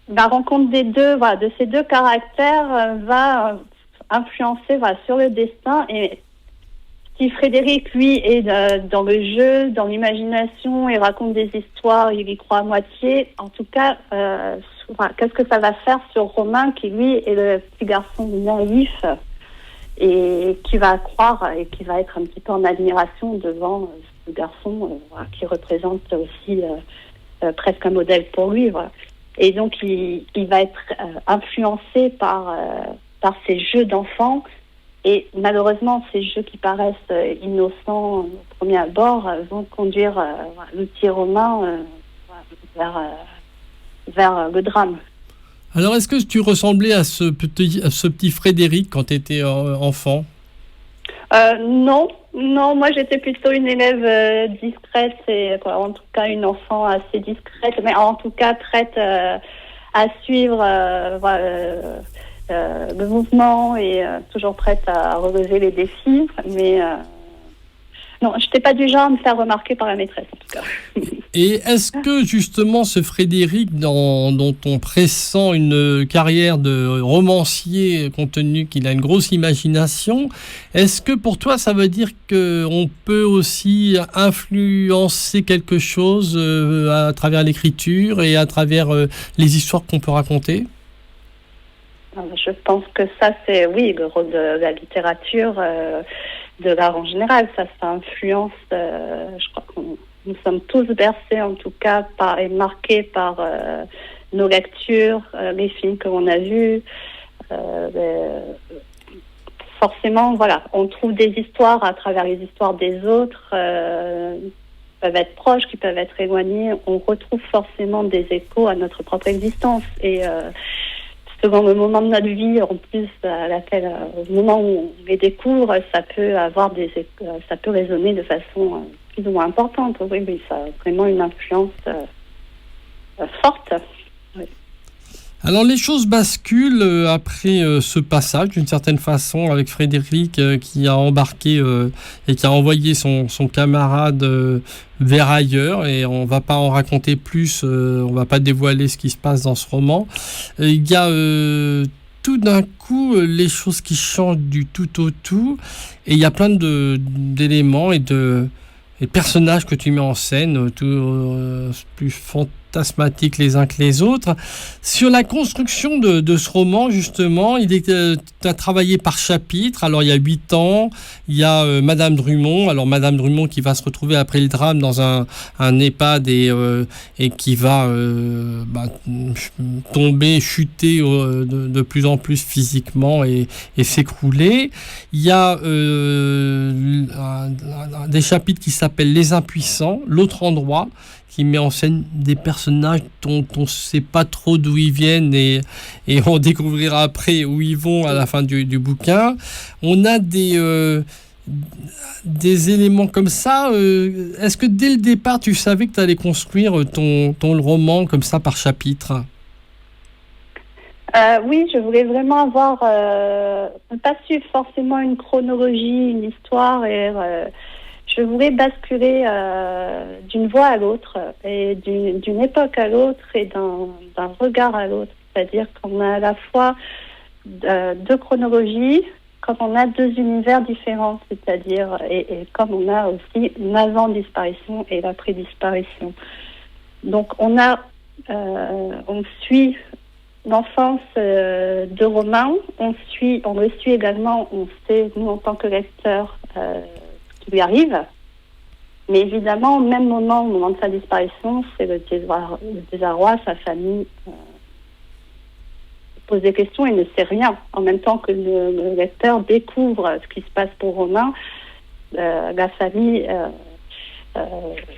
la rencontre de ces 2 caractères va influencer sur le destin. Et si Frédéric, lui, est dans le jeu, dans l'imagination, il raconte des histoires, il y croit à moitié, en tout cas, qu'est-ce que ça va faire sur Romain, qui, lui, est le petit garçon naïf et qui va croire et qui va être un petit peu en admiration devant ce garçon qui représente aussi presque un modèle pour lui, voilà. Et donc, il va être influencé par ces jeux d'enfants. Et malheureusement, ces jeux qui paraissent innocents au premier abord vont conduire le petit Romain vers le drame. Alors, est-ce que tu ressemblais à ce petit Frédéric quand tu étais enfant ? Non, moi j'étais plutôt une élève discrète, en tout cas une enfant assez discrète, mais en tout cas prête à suivre le mouvement et toujours prête à relever les défis. Mais non, je n'étais pas du genre à me faire remarquer par la maîtresse en tout cas. Et est-ce que justement ce Frédéric, dont on pressent une carrière de romancier, compte tenu qu'il a une grosse imagination, est-ce que pour toi ça veut dire qu'on peut aussi influencer quelque chose à travers l'écriture et à travers les histoires qu'on peut raconter ? Je pense que ça c'est, oui, le rôle de la littérature, de l'art en général, ça influence, je crois qu'on nous sommes tous bercés, en tout cas, et marqués par nos lectures, les films que l'on a vus. Forcément, voilà, on trouve des histoires à travers les histoires des autres, qui peuvent être proches, qui peuvent être éloignés. On retrouve forcément des échos à notre propre existence. Et selon le moment de notre vie, en plus au moment où on les découvre, ça peut résonner de façon plus ou moins importante. Oui, ça a vraiment une influence forte. Oui. Alors les choses basculent après ce passage d'une certaine façon avec Frédéric qui a embarqué et qui a envoyé son camarade vers ailleurs, et on va pas en raconter plus, on va pas dévoiler ce qui se passe dans ce roman. Il y a tout d'un coup les choses qui changent du tout au tout, et il y a plein d'éléments et de personnages que tu mets en scène, plus fantasmatiques les uns que les autres. Sur la construction de ce roman, justement, tu as travaillé par chapitre. Alors, il y a 8 ans, il y a Madame Drummond. Alors, Madame Drummond qui va se retrouver après le drame dans un EHPAD et qui va tomber, chuter de plus en plus physiquement et s'écrouler. Il y a des chapitres qui s'appellent Les Impuissants, L'autre endroit, qui met en scène des personnages dont on ne sait pas trop d'où ils viennent et on découvrira après où ils vont à la fin du bouquin. On a des éléments comme ça. Est-ce que dès le départ, tu savais que tu allais construire ton roman comme ça par chapitre ? Oui, je voulais vraiment avoir, pas suivre forcément une chronologie, une histoire, et je voulais basculer d'une voix à l'autre, et d'une époque à l'autre, et d'un regard à l'autre. C'est-à-dire qu'on a à la fois deux chronologies, comme on a deux univers différents, c'est-à-dire, et comme on a aussi une avant-disparition et l'après-disparition. Donc on suit l'enfance de Romain, on le suit également, on sait, nous en tant que lecteurs, ce qui lui arrive, mais évidemment, au même moment, au moment de sa disparition, c'est le désarroi, sa famille pose des questions et ne sait rien. En même temps que le lecteur découvre ce qui se passe pour Romain, la famille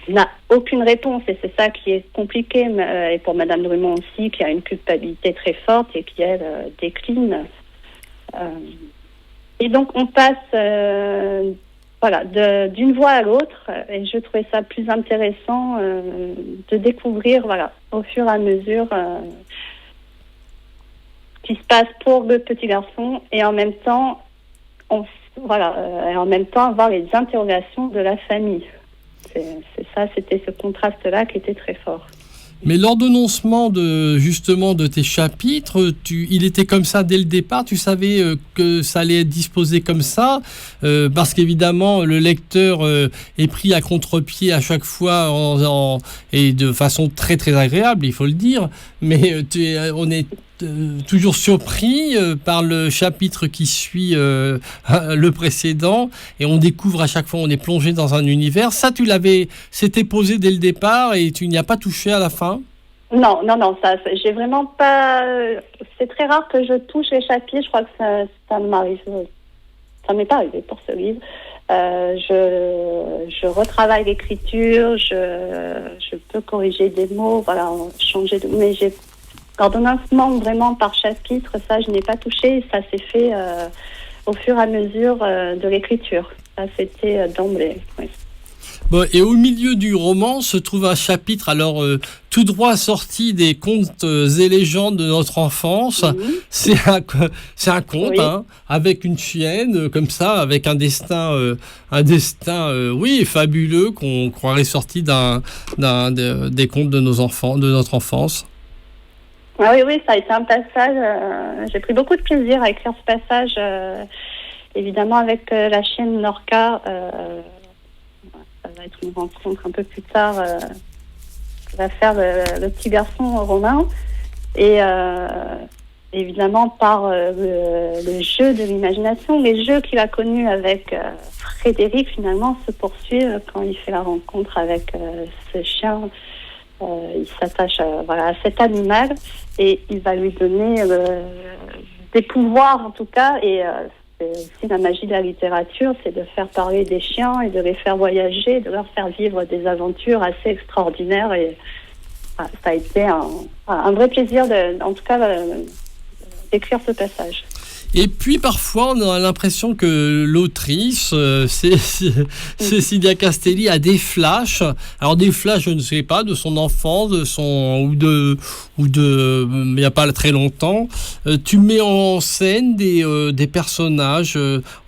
n'a aucune réponse, et c'est ça qui est compliqué, et pour Madame Drummond aussi, qui a une culpabilité très forte et qui, elle, décline. Et donc, on passe d'une voix à l'autre, et je trouvais ça plus intéressant de découvrir, au fur et à mesure, ce qui se passe pour le petit garçon, et en même temps, avoir les interrogations de la famille. C'était ce contraste-là qui était très fort. Mais l'ordonnancement de tes chapitres, il était comme ça dès le départ. Tu savais que ça allait être disposé comme ça, parce qu'évidemment le lecteur est pris à contre-pied à chaque fois et de façon très très agréable, il faut le dire. Mais on est toujours surpris par le chapitre qui suit le précédent, et on découvre à chaque fois, on est plongé dans un univers. Ça, c'était posé dès le départ et tu n'y as pas touché à la fin? Non, ça, j'ai vraiment pas. C'est très rare que je touche les chapitres. Je crois que ça m'arrive. Ça m'est pas arrivé pour ce livre. Je retravaille l'écriture, je peux corriger des mots, changer de. Mais l'ordonnancement vraiment par chapitre, ça je n'ai pas touché. Ça s'est fait au fur et à mesure de l'écriture. Ça c'était d'emblée. Oui. Bon, et au milieu du roman se trouve un chapitre, alors tout droit sorti des contes et légendes de notre enfance. Mmh. C'est un conte, oui. Avec une chienne comme ça, avec un destin, fabuleux, qu'on croirait sorti des contes de notre enfance. Ah oui, ça a été un passage. J'ai pris beaucoup de plaisir à écrire ce passage, évidemment avec la chienne Norca. Ça va être une rencontre un peu plus tard qui va faire le petit garçon Romain. Et évidemment par le jeu de l'imagination, les jeux qu'il a connus avec Frédéric finalement se poursuivent quand il fait la rencontre avec ce chien. Il s'attache à cet animal et il va lui donner des pouvoirs en tout cas, et c'est aussi la magie de la littérature, c'est de faire parler des chiens et de les faire voyager, de leur faire vivre des aventures assez extraordinaires, et ça a été un vrai plaisir en tout cas d'écrire ce passage. Et puis parfois on a l'impression que l'autrice, Cécilia Castelli, a des flashs. Alors des flashs, je ne sais pas, de son enfance, ou de il n'y a pas très longtemps. Tu mets en scène des personnages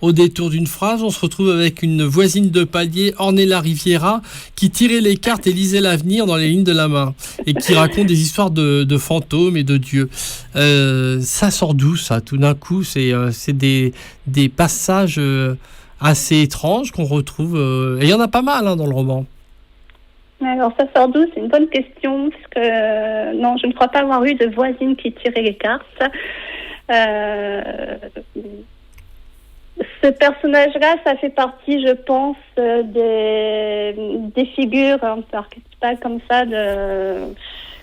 au détour d'une phrase. On se retrouve avec une voisine de palier, Ornella Riviera, qui tirait les cartes et lisait l'avenir dans les lignes de la main et qui raconte des histoires de fantômes et de dieux. Ça sort d'où ça, tout d'un coup? C'est des passages assez étranges qu'on retrouve. Et il y en a pas mal dans le roman. Alors, ça sort d'où? C'est une bonne question, parce que non, je ne crois pas avoir eu de voisine qui tirait les cartes. Ce personnage-là, ça fait partie, je pense, des figures archétypales comme ça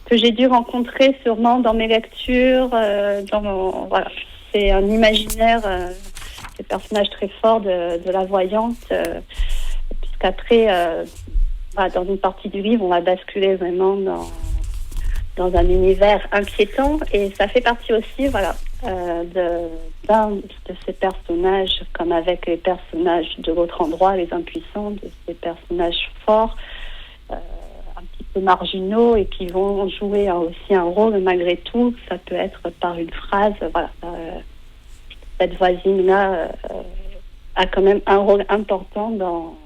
que j'ai dû rencontrer sûrement dans mes lectures. Voilà. C'est un imaginaire, des personnages très forts de la voyante, puisqu'après, dans une partie du livre, on va basculer vraiment dans un univers inquiétant, et ça fait partie aussi, d'un de ces personnages, comme avec les personnages de l'autre endroit, les impuissants, de ces personnages forts, un petit peu marginaux, et qui vont jouer aussi un rôle malgré tout. Ça peut être par une phrase, cette voisine-là a quand même un rôle important dans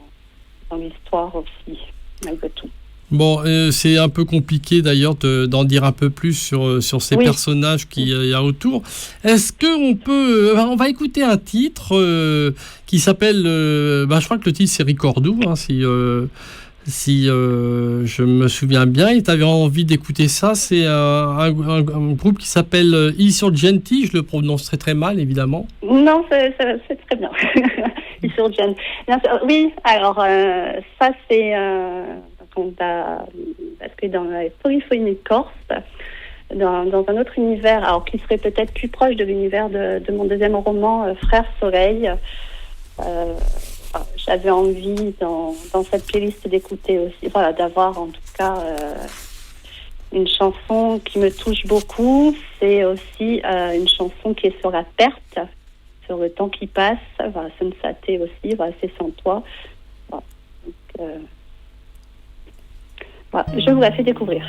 l'histoire aussi, malgré tout. Bon, c'est un peu compliqué d'ailleurs d'en dire un peu plus sur ces personnages qu'il y a autour. Est-ce qu'on peut... on va écouter un titre qui s'appelle... je crois que le titre c'est Ricordou, si je me souviens bien. Et tu avais envie d'écouter ça. C'est un groupe qui s'appelle I Sorgenti. Je le prononce très très mal, évidemment. Non, c'est très bien. I Sorgenti. Oui, alors ça c'est... parce que dans la polyphonie corse, dans un autre univers, alors qui serait peut-être plus proche de l'univers de mon deuxième roman, Frère Soleil, j'avais envie dans cette playlist d'écouter aussi, d'avoir en tout cas une chanson qui me touche beaucoup. C'est aussi une chanson qui est sur la perte, sur le temps qui passe, Sensate aussi, c'est sans toi. Je vous la fais découvrir.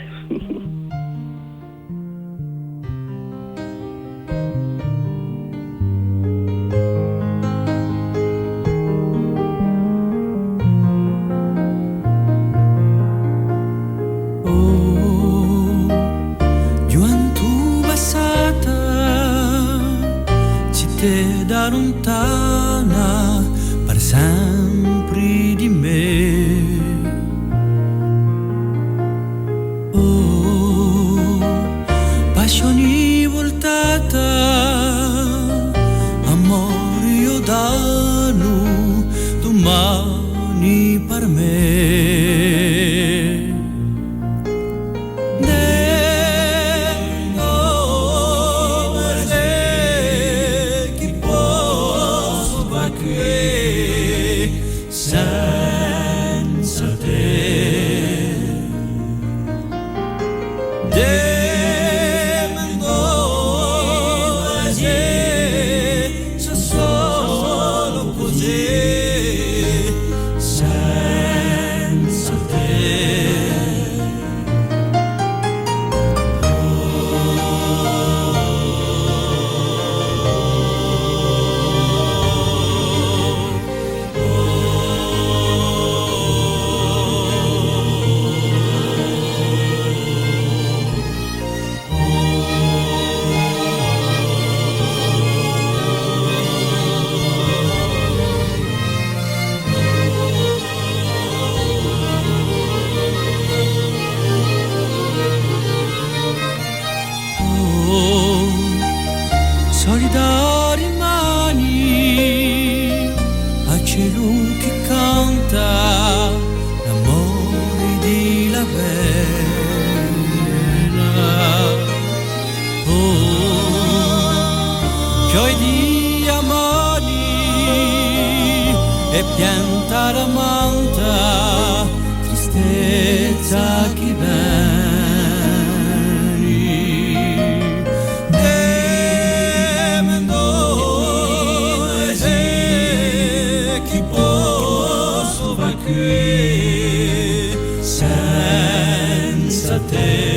Gioventù passata, città lontana, per sempre di me. Passioni voltata, amore io danno domani per me. Chi posso fare senza te? Solidari mani a cielo che canta l'amore di la pena. Fiori di amori e pianta la manta, tristezza che viene. qui senza te.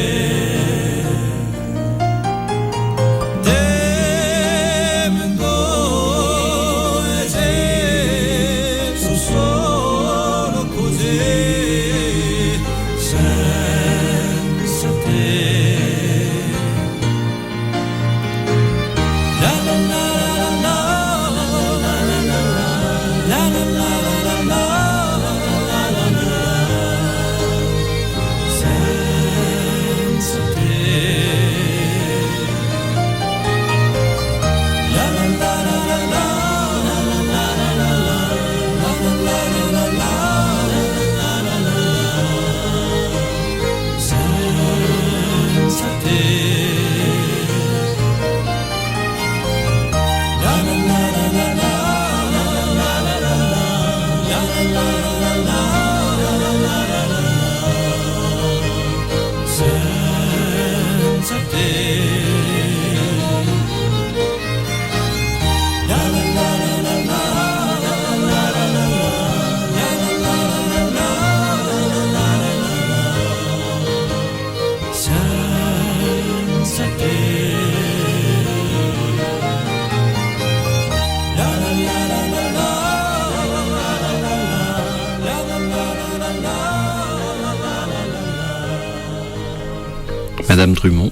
Madame Drummond,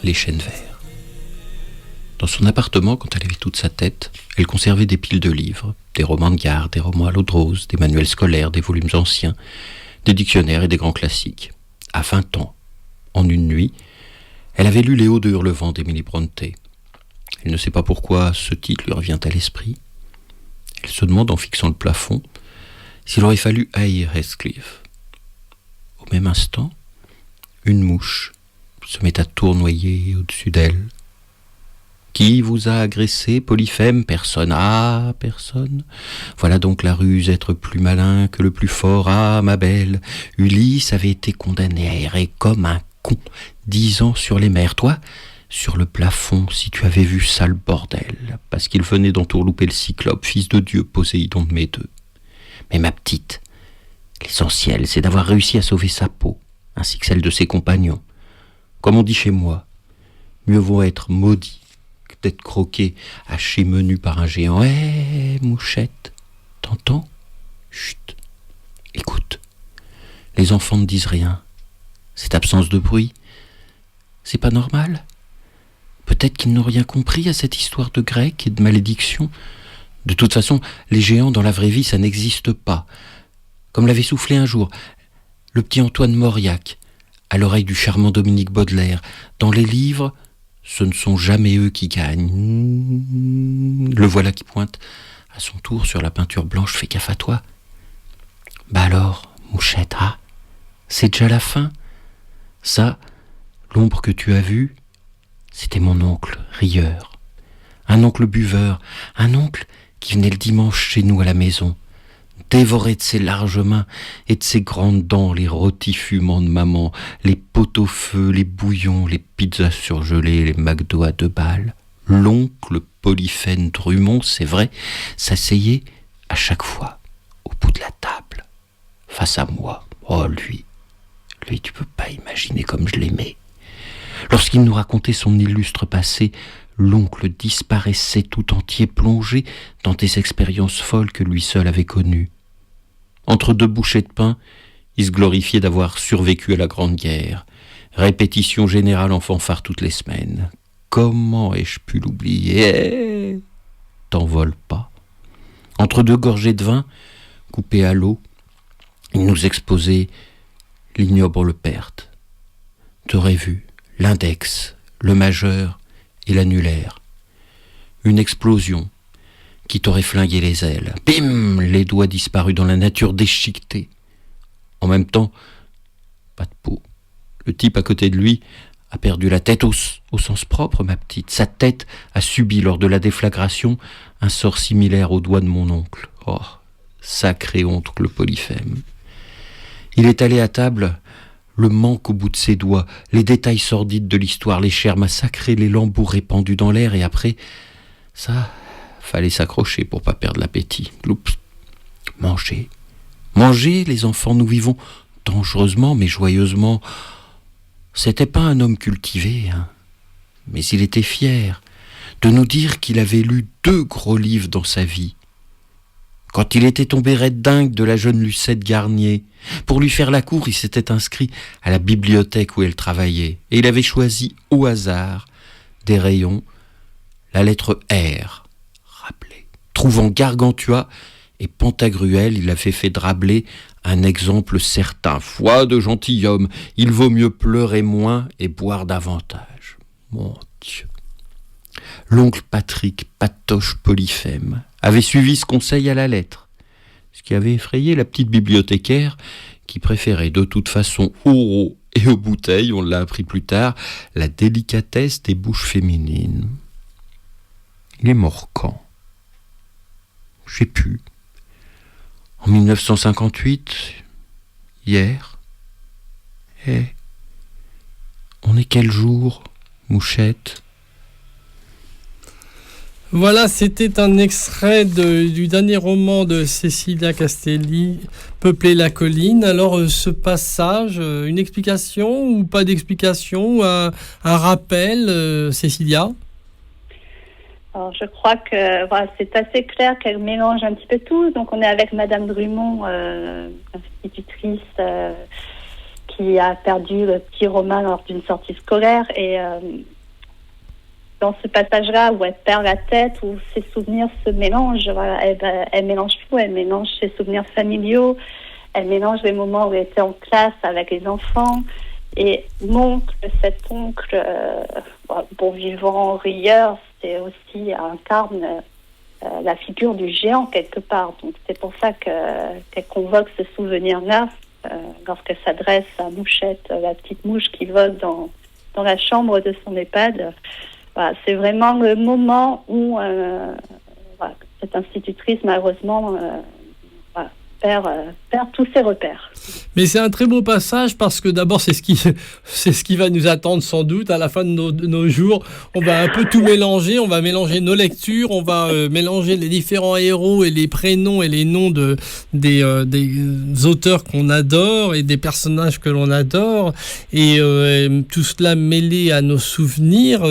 les chênes verts. Dans son appartement, quand elle avait toute sa tête, elle conservait des piles de livres, des romans de gare, des romans à l'eau de rose, des manuels scolaires, des volumes anciens, des dictionnaires et des grands classiques. À 20 ans, en une nuit, elle avait lu Léo de Hurlevent d'Émilie Brontë. Elle ne sait pas pourquoi ce titre lui revient à l'esprit. Elle se demande, en fixant le plafond, s'il aurait fallu haïr Heathcliff. Au même instant, une mouche se met à tournoyer au-dessus d'elle. Qui vous a agressé, Polyphème? Personne. Ah, personne. Voilà donc la ruse, être plus malin que le plus fort. Ah, ma belle, Ulysse avait été condamné à errer comme un con, 10 ans sur les mers. Toi, sur le plafond, si tu avais vu ça, le bordel, parce qu'il venait d'entourlouper le Cyclope, fils de Dieu, Poséidon de Médée. Mais ma petite, l'essentiel, c'est d'avoir réussi à sauver sa peau, ainsi que celle de ses compagnons. Comme on dit chez moi, mieux vaut être maudit que d'être croqué, haché menu par un géant. Mouchette, t'entends? Chut, écoute. Les enfants ne disent rien. Cette absence de bruit, c'est pas normal? Peut-être qu'ils n'ont rien compris à cette histoire de grec et de malédiction. De toute façon, les géants dans la vraie vie, ça n'existe pas. Comme l'avait soufflé un jour le petit Antoine Mauriac, à l'oreille du charmant Dominique Baudelaire. Dans les livres, ce ne sont jamais eux qui gagnent. Le voilà qui pointe à son tour sur la peinture blanche. Fais gaffe à toi. Bah alors, mouchette, ah, c'est déjà la fin. Ça, l'ombre que tu as vue, c'était mon oncle rieur. Un oncle buveur, un oncle qui venait le dimanche chez nous à la maison, dévoré de ses larges mains et de ses grandes dents les rôtis fumants de maman, les pot-au-feu, les bouillons, les pizzas surgelées, les McDo à 2 balles. L'oncle Polyphème Drummond, c'est vrai, s'asseyait à chaque fois au bout de la table, face à moi. Oh, lui, tu peux pas imaginer comme je l'aimais. Lorsqu'il nous racontait son illustre passé, l'oncle disparaissait tout entier, plongé dans des expériences folles que lui seul avait connues. Entre 2 bouchées de pain, il se glorifiait d'avoir survécu à la Grande Guerre. Répétition générale en fanfare toutes les semaines. Comment ai-je pu l'oublier? T'envole pas. Entre 2 gorgées de vin, coupées à l'eau, il nous exposait l'ignoble perte. T'aurais vu l'index, le majeur et l'annulaire. Une explosion qui t'aurait flingué les ailes. Bim! Les doigts disparus dans la nature déchiquetée. En même temps, pas de peau. Le type à côté de lui a perdu la tête au sens propre, ma petite. Sa tête a subi lors de la déflagration un sort similaire au doigt de mon oncle. Oh, sacré oncle Polyphème. Il est allé à table, le manque au bout de ses doigts, les détails sordides de l'histoire, les chairs massacrées, les lambeaux répandus dans l'air, et après, ça, fallait s'accrocher pour pas perdre l'appétit. Oups. Manger Mangez, les enfants, nous vivons dangereusement mais joyeusement. C'était pas un homme cultivé, hein, mais il était fier de nous dire qu'il avait lu 2 gros livres dans sa vie. Quand il était tombé raide dingue de la jeune Lucette Garnier, pour lui faire la cour, il s'était inscrit à la bibliothèque où elle travaillait, et il avait choisi au hasard des rayons la lettre R, rappelée. Trouvant Gargantua et Pantagruel, il avait fait de Rabelais un exemple certain. Foi de gentilhomme, il vaut mieux pleurer moins et boire davantage. Mon Dieu. L'oncle Patrick, Patoche Polyphème, avait suivi ce conseil à la lettre, ce qui avait effrayé la petite bibliothécaire qui préférait de toute façon aux rots et aux bouteilles, on l'a appris plus tard, la délicatesse des bouches féminines. Il est mort quand ? Je sais plus. En 1958, hier. Eh, on est quel jour, Mouchette ? Voilà, c'était un extrait du dernier roman de Cecilia Castelli, Peupler la colline. Alors, ce passage, une explication ou pas d'explication, un rappel, Cecilia ? Alors, je crois que voilà, c'est assez clair qu'elle mélange un petit peu tout. Donc, on est avec Madame Drummond, institutrice qui a perdu le petit Romain lors d'une sortie scolaire. Et dans ce passage-là où elle perd la tête, où ses souvenirs se mélangent, voilà, elle mélange tout. Elle mélange ses souvenirs familiaux, elle mélange les moments où elle était en classe avec les enfants. Et cet oncle, bon vivant, rieur, c'est aussi incarne la figure du géant quelque part. Donc c'est pour ça qu'elle convoque ce souvenir-là lorsqu'elle s'adresse à Mouchette, la petite mouche qui vogue dans la chambre de son EHPAD. Voilà, c'est vraiment le moment où cette institutrice, malheureusement, perd tous ses repères. Mais c'est un très beau passage parce que d'abord c'est ce qui va nous attendre sans doute à la fin de nos jours. On va un peu tout mélanger, on va mélanger nos lectures, on va mélanger les différents héros et les prénoms et les noms des auteurs qu'on adore et des personnages que l'on adore et tout cela mêlé à nos souvenirs.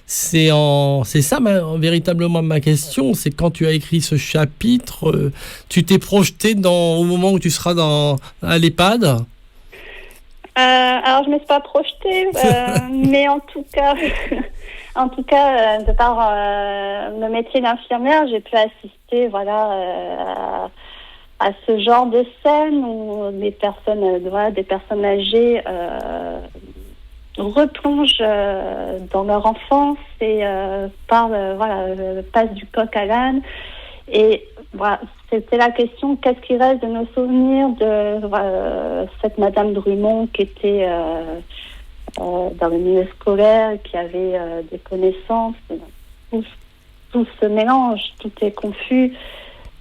C'est ça véritablement ma question, c'est quand tu as écrit ce chapitre, tu t'es projeté au moment où tu seras à l'EHPAD ? Alors je ne me suis pas projetée, mais en tout cas, de par le métier d'infirmière, j'ai pu assister, à ce genre de scène où des personnes âgées replongent dans leur enfance et passent du coq à l'âne. Et voilà, c'était la question, qu'est-ce qui reste de nos souvenirs de cette Madame Drummond qui était dans le milieu scolaire, qui avait des connaissances. Tout se mélange, tout est confus.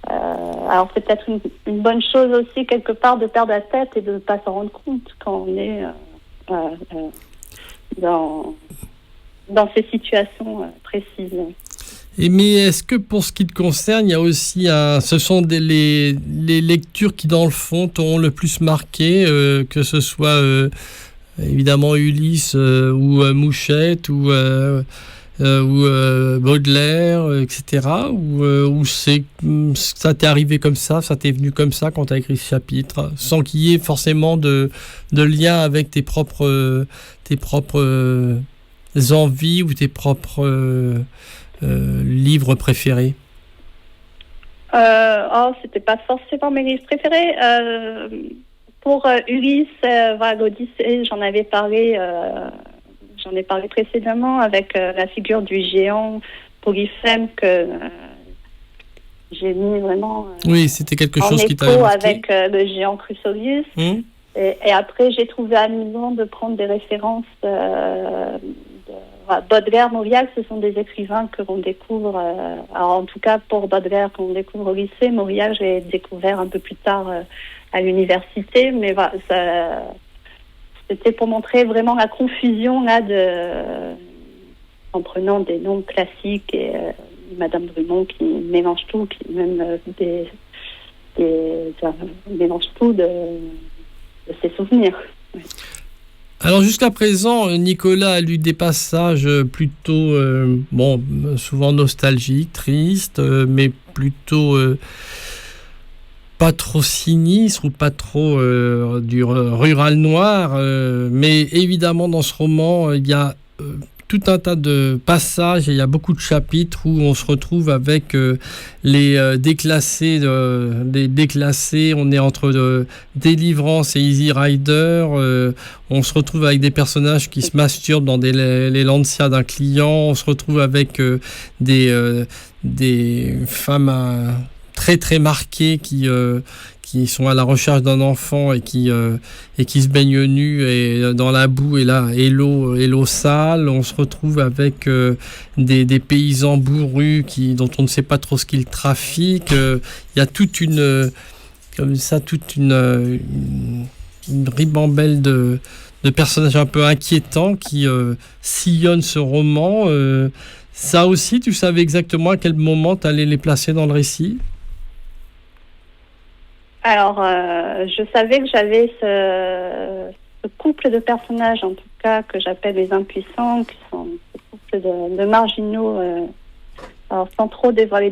Alors c'est peut-être une bonne chose aussi quelque part de perdre la tête et de ne pas s'en rendre compte quand on est dans ces situations précises. Mais est-ce que pour ce qui te concerne, il y a aussi ce sont les lectures qui dans le fond t'ont le plus marqué, que ce soit évidemment Ulysse ou Mouchette ou Baudelaire, etc. Ou ça t'est arrivé comme ça t'est venu comme ça quand tu as écrit ce chapitre, sans qu'il y ait forcément de lien avec tes propres envies ou tes propres livres préférés? C'était pas forcément mes livres préférés. Pour Ulysse, l'Odyssée, j'en ai parlé précédemment avec la figure du géant Polyphème que j'ai mis vraiment oui, c'était quelque chose qui t'avait marqué. Avec le géant Chrysolius. Et après, j'ai trouvé amusant de prendre des références Baudelaire, Mauriac, ce sont des écrivains que l'on découvre. Alors en tout cas pour Baudelaire, qu'on découvre au lycée. Mauriac, j'ai découvert un peu plus tard à l'université, mais voilà, c'était pour montrer vraiment la confusion là en prenant des noms classiques et Madame Drummond qui mélange tout, qui même mélange tout de ses souvenirs. Oui. Alors jusqu'à présent, Nicolas a lu des passages plutôt, souvent nostalgiques, tristes, mais plutôt pas trop sinistres ou pas trop du rural noir. Mais évidemment, dans ce roman, il y a tout un tas de passages et il y a beaucoup de chapitres où on se retrouve avec les déclassés. On est entre Délivrance et Easy Rider. On se retrouve avec des personnages qui se masturbent dans les lancias d'un client. On se retrouve avec des femmes très très marquées qui sont à la recherche d'un enfant et qui se baignent nus et dans la boue et l'eau sale. On se retrouve avec des paysans bourrus dont on ne sait pas trop ce qu'ils trafiquent. Il y a toute une ribambelle de personnages un peu inquiétants qui sillonnent ce roman. Ça aussi, tu savais exactement à quel moment tu allais les placer dans le récit ? Alors, je savais que j'avais ce couple de personnages, en tout cas, que j'appelle les impuissants, qui sont ce couple de marginaux, alors sans trop dévoiler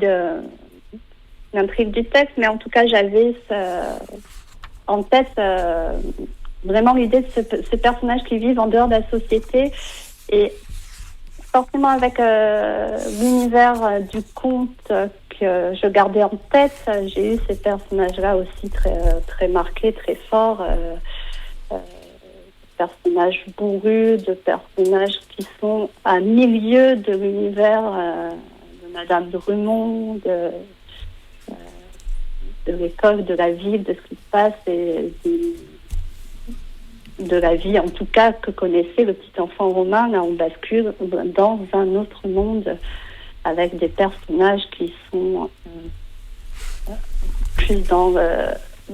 l'intrigue du texte, mais en tout cas, j'avais en tête vraiment l'idée de ces personnages qui vivent en dehors de la société et forcément avec l'univers du conte que je gardais en tête, j'ai eu ces personnages-là aussi très, très marqués, très forts, personnages bourrus, de personnages qui sont à milieu de l'univers de Madame Drummond, de l'école, de la ville, de ce qui se passe et de la vie, en tout cas, que connaissait le petit enfant romain. Là, on bascule dans un autre monde avec des personnages qui sont plus dans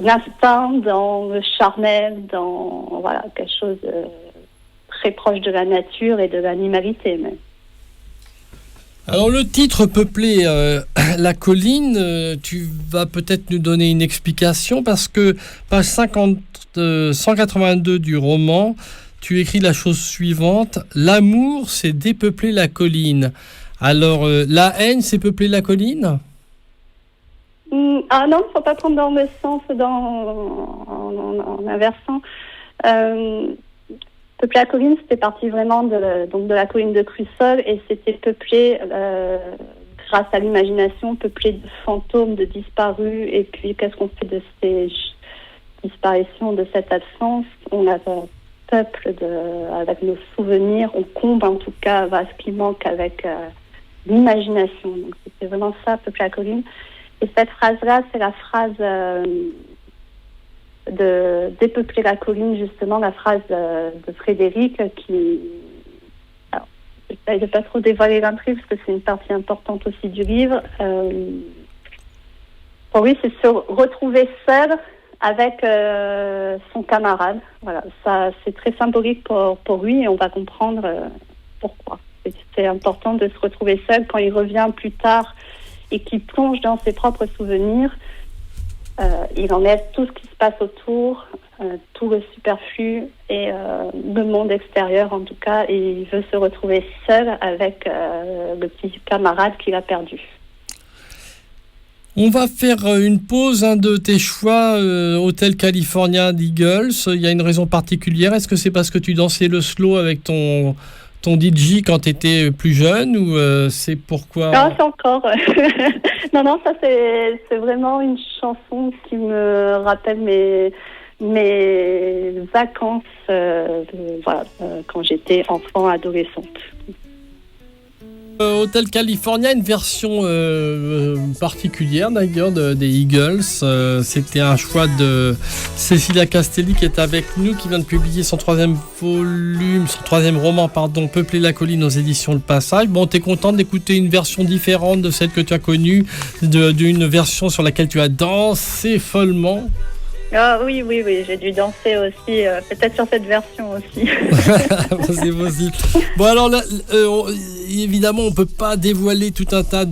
l'instinct, dans le charnel, dans quelque chose de très proche de la nature et de l'animalité même. Alors le titre Peupler la colline, tu vas peut-être nous donner une explication parce que page 182 du roman, tu écris la chose suivante: l'amour, c'est dépeupler la colline. Alors la haine, c'est peupler la colline ? Ah non, il ne faut pas prendre dans le sens en inversant. Peupler la colline, c'était parti vraiment de la colline de Crussol et c'était peuplé grâce à l'imagination, peuplé de fantômes, de disparus. Et puis, qu'est-ce qu'on fait de ces disparitions, de cette absence? On a un peuple avec nos souvenirs, on comble en tout cas ce qui manque avec l'imagination. Donc, c'était vraiment ça, peupler la colline. Et cette phrase-là, c'est la phrase de dépeupler la colline, justement, la phrase de Frédéric qui... Alors, j'essaie de pas trop dévoiler l'intrigue parce que c'est une partie importante aussi du livre. Pour lui, c'est se retrouver seul avec son camarade. Voilà, ça, c'est très symbolique pour lui et on va comprendre pourquoi. C'est important de se retrouver seul quand il revient plus tard et qu'il plonge dans ses propres souvenirs. Il enlève tout ce qui se passe autour, tout le superflu et le monde extérieur en tout cas, et il veut se retrouver seul avec le petit camarade qu'il a perdu. On va faire une pause, un de tes choix, Hotel California d'Eagles. Il y a une raison particulière. Est-ce que c'est parce que tu dansais le slow avec ton DJ quand tu étais plus jeune ou c'est pourquoi? Non, c'est encore. non, ça c'est vraiment une chanson qui me rappelle mes vacances quand j'étais enfant, adolescente. Hotel California, une version particulière d'ailleurs des Eagles. C'était un choix de Cecilia Castelli qui est avec nous, qui vient de publier son troisième roman, Peupler la colline aux éditions Le Passage. Bon, t'es contente d'écouter une version différente de celle que tu as connue, d'une version sur laquelle tu as dansé follement? Ah oui, j'ai dû danser aussi, peut-être sur cette version aussi. C'est possible. Bon alors là, évidemment on peut pas dévoiler tout un tas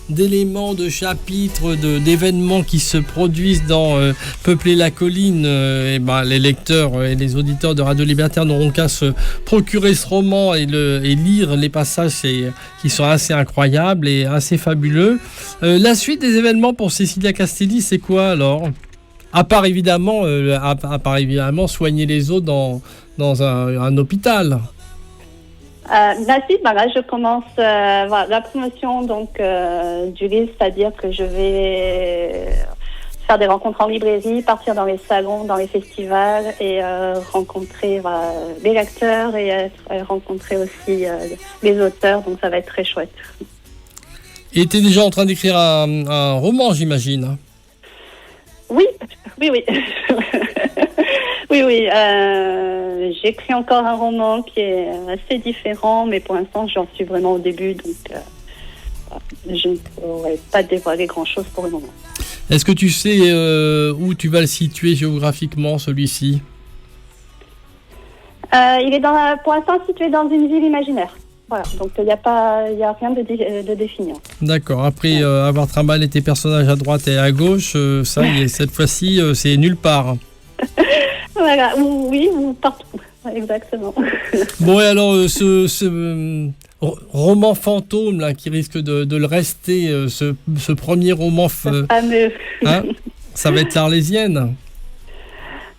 d'éléments, de chapitres, d'événements qui se produisent dans Peupler la colline. Et ben les lecteurs et les auditeurs de Radio Libertaire n'auront qu'à se procurer ce roman et lire les passages qui sont assez incroyables et assez fabuleux. La suite des événements pour Cécilia Castelli, c'est quoi alors ? À part évidemment soigner les autres dans un hôpital. Là, je commence la promotion donc du livre, c'est-à-dire que je vais faire des rencontres en librairie, partir dans les salons, dans les festivals et rencontrer les lecteurs et rencontrer aussi les auteurs. Donc ça va être très chouette. Et tu es déjà en train d'écrire un roman, j'imagine. Oui. Oui. J'écris encore un roman qui est assez différent, mais pour l'instant, j'en suis vraiment au début, donc je ne pourrais pas dévoiler grand-chose pour le moment. Est-ce que tu sais où tu vas le situer géographiquement, celui-ci ? Il est pour l'instant situé dans une ville imaginaire. Voilà, donc il n'y a rien de définir. D'accord, après avoir trimballé tes personnages à droite et à gauche, ça y est, cette fois-ci, c'est nulle part. Voilà, ou partout, exactement. Bon, et alors, ce roman fantôme, là, qui risque de le rester, ce premier roman... fameux. Hein, ça va être l'Arlésienne.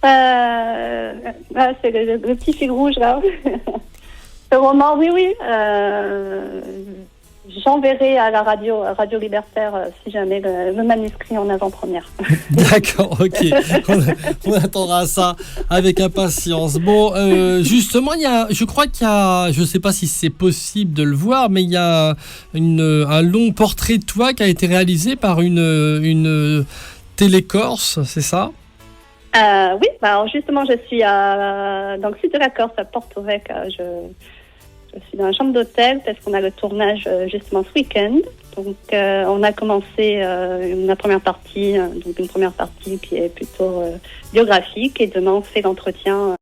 C'est le petit fil rouge, là. Ce roman, oui. J'enverrai à la Radio Libertaire si jamais le manuscrit en avant-première. D'accord, ok. On attendra ça avec impatience. Bon, justement, je crois qu'il y a, je ne sais pas si c'est possible de le voir, mais il y a un long portrait de toi qui a été réalisé par une télécorse, c'est ça ? Oui, alors justement, je suis dans le sud de la Corse, à Porto-Vec. Je suis dans la chambre d'hôtel parce qu'on a le tournage justement ce week-end. Donc, on a commencé une première partie qui est plutôt biographique, et demain on fait l'entretien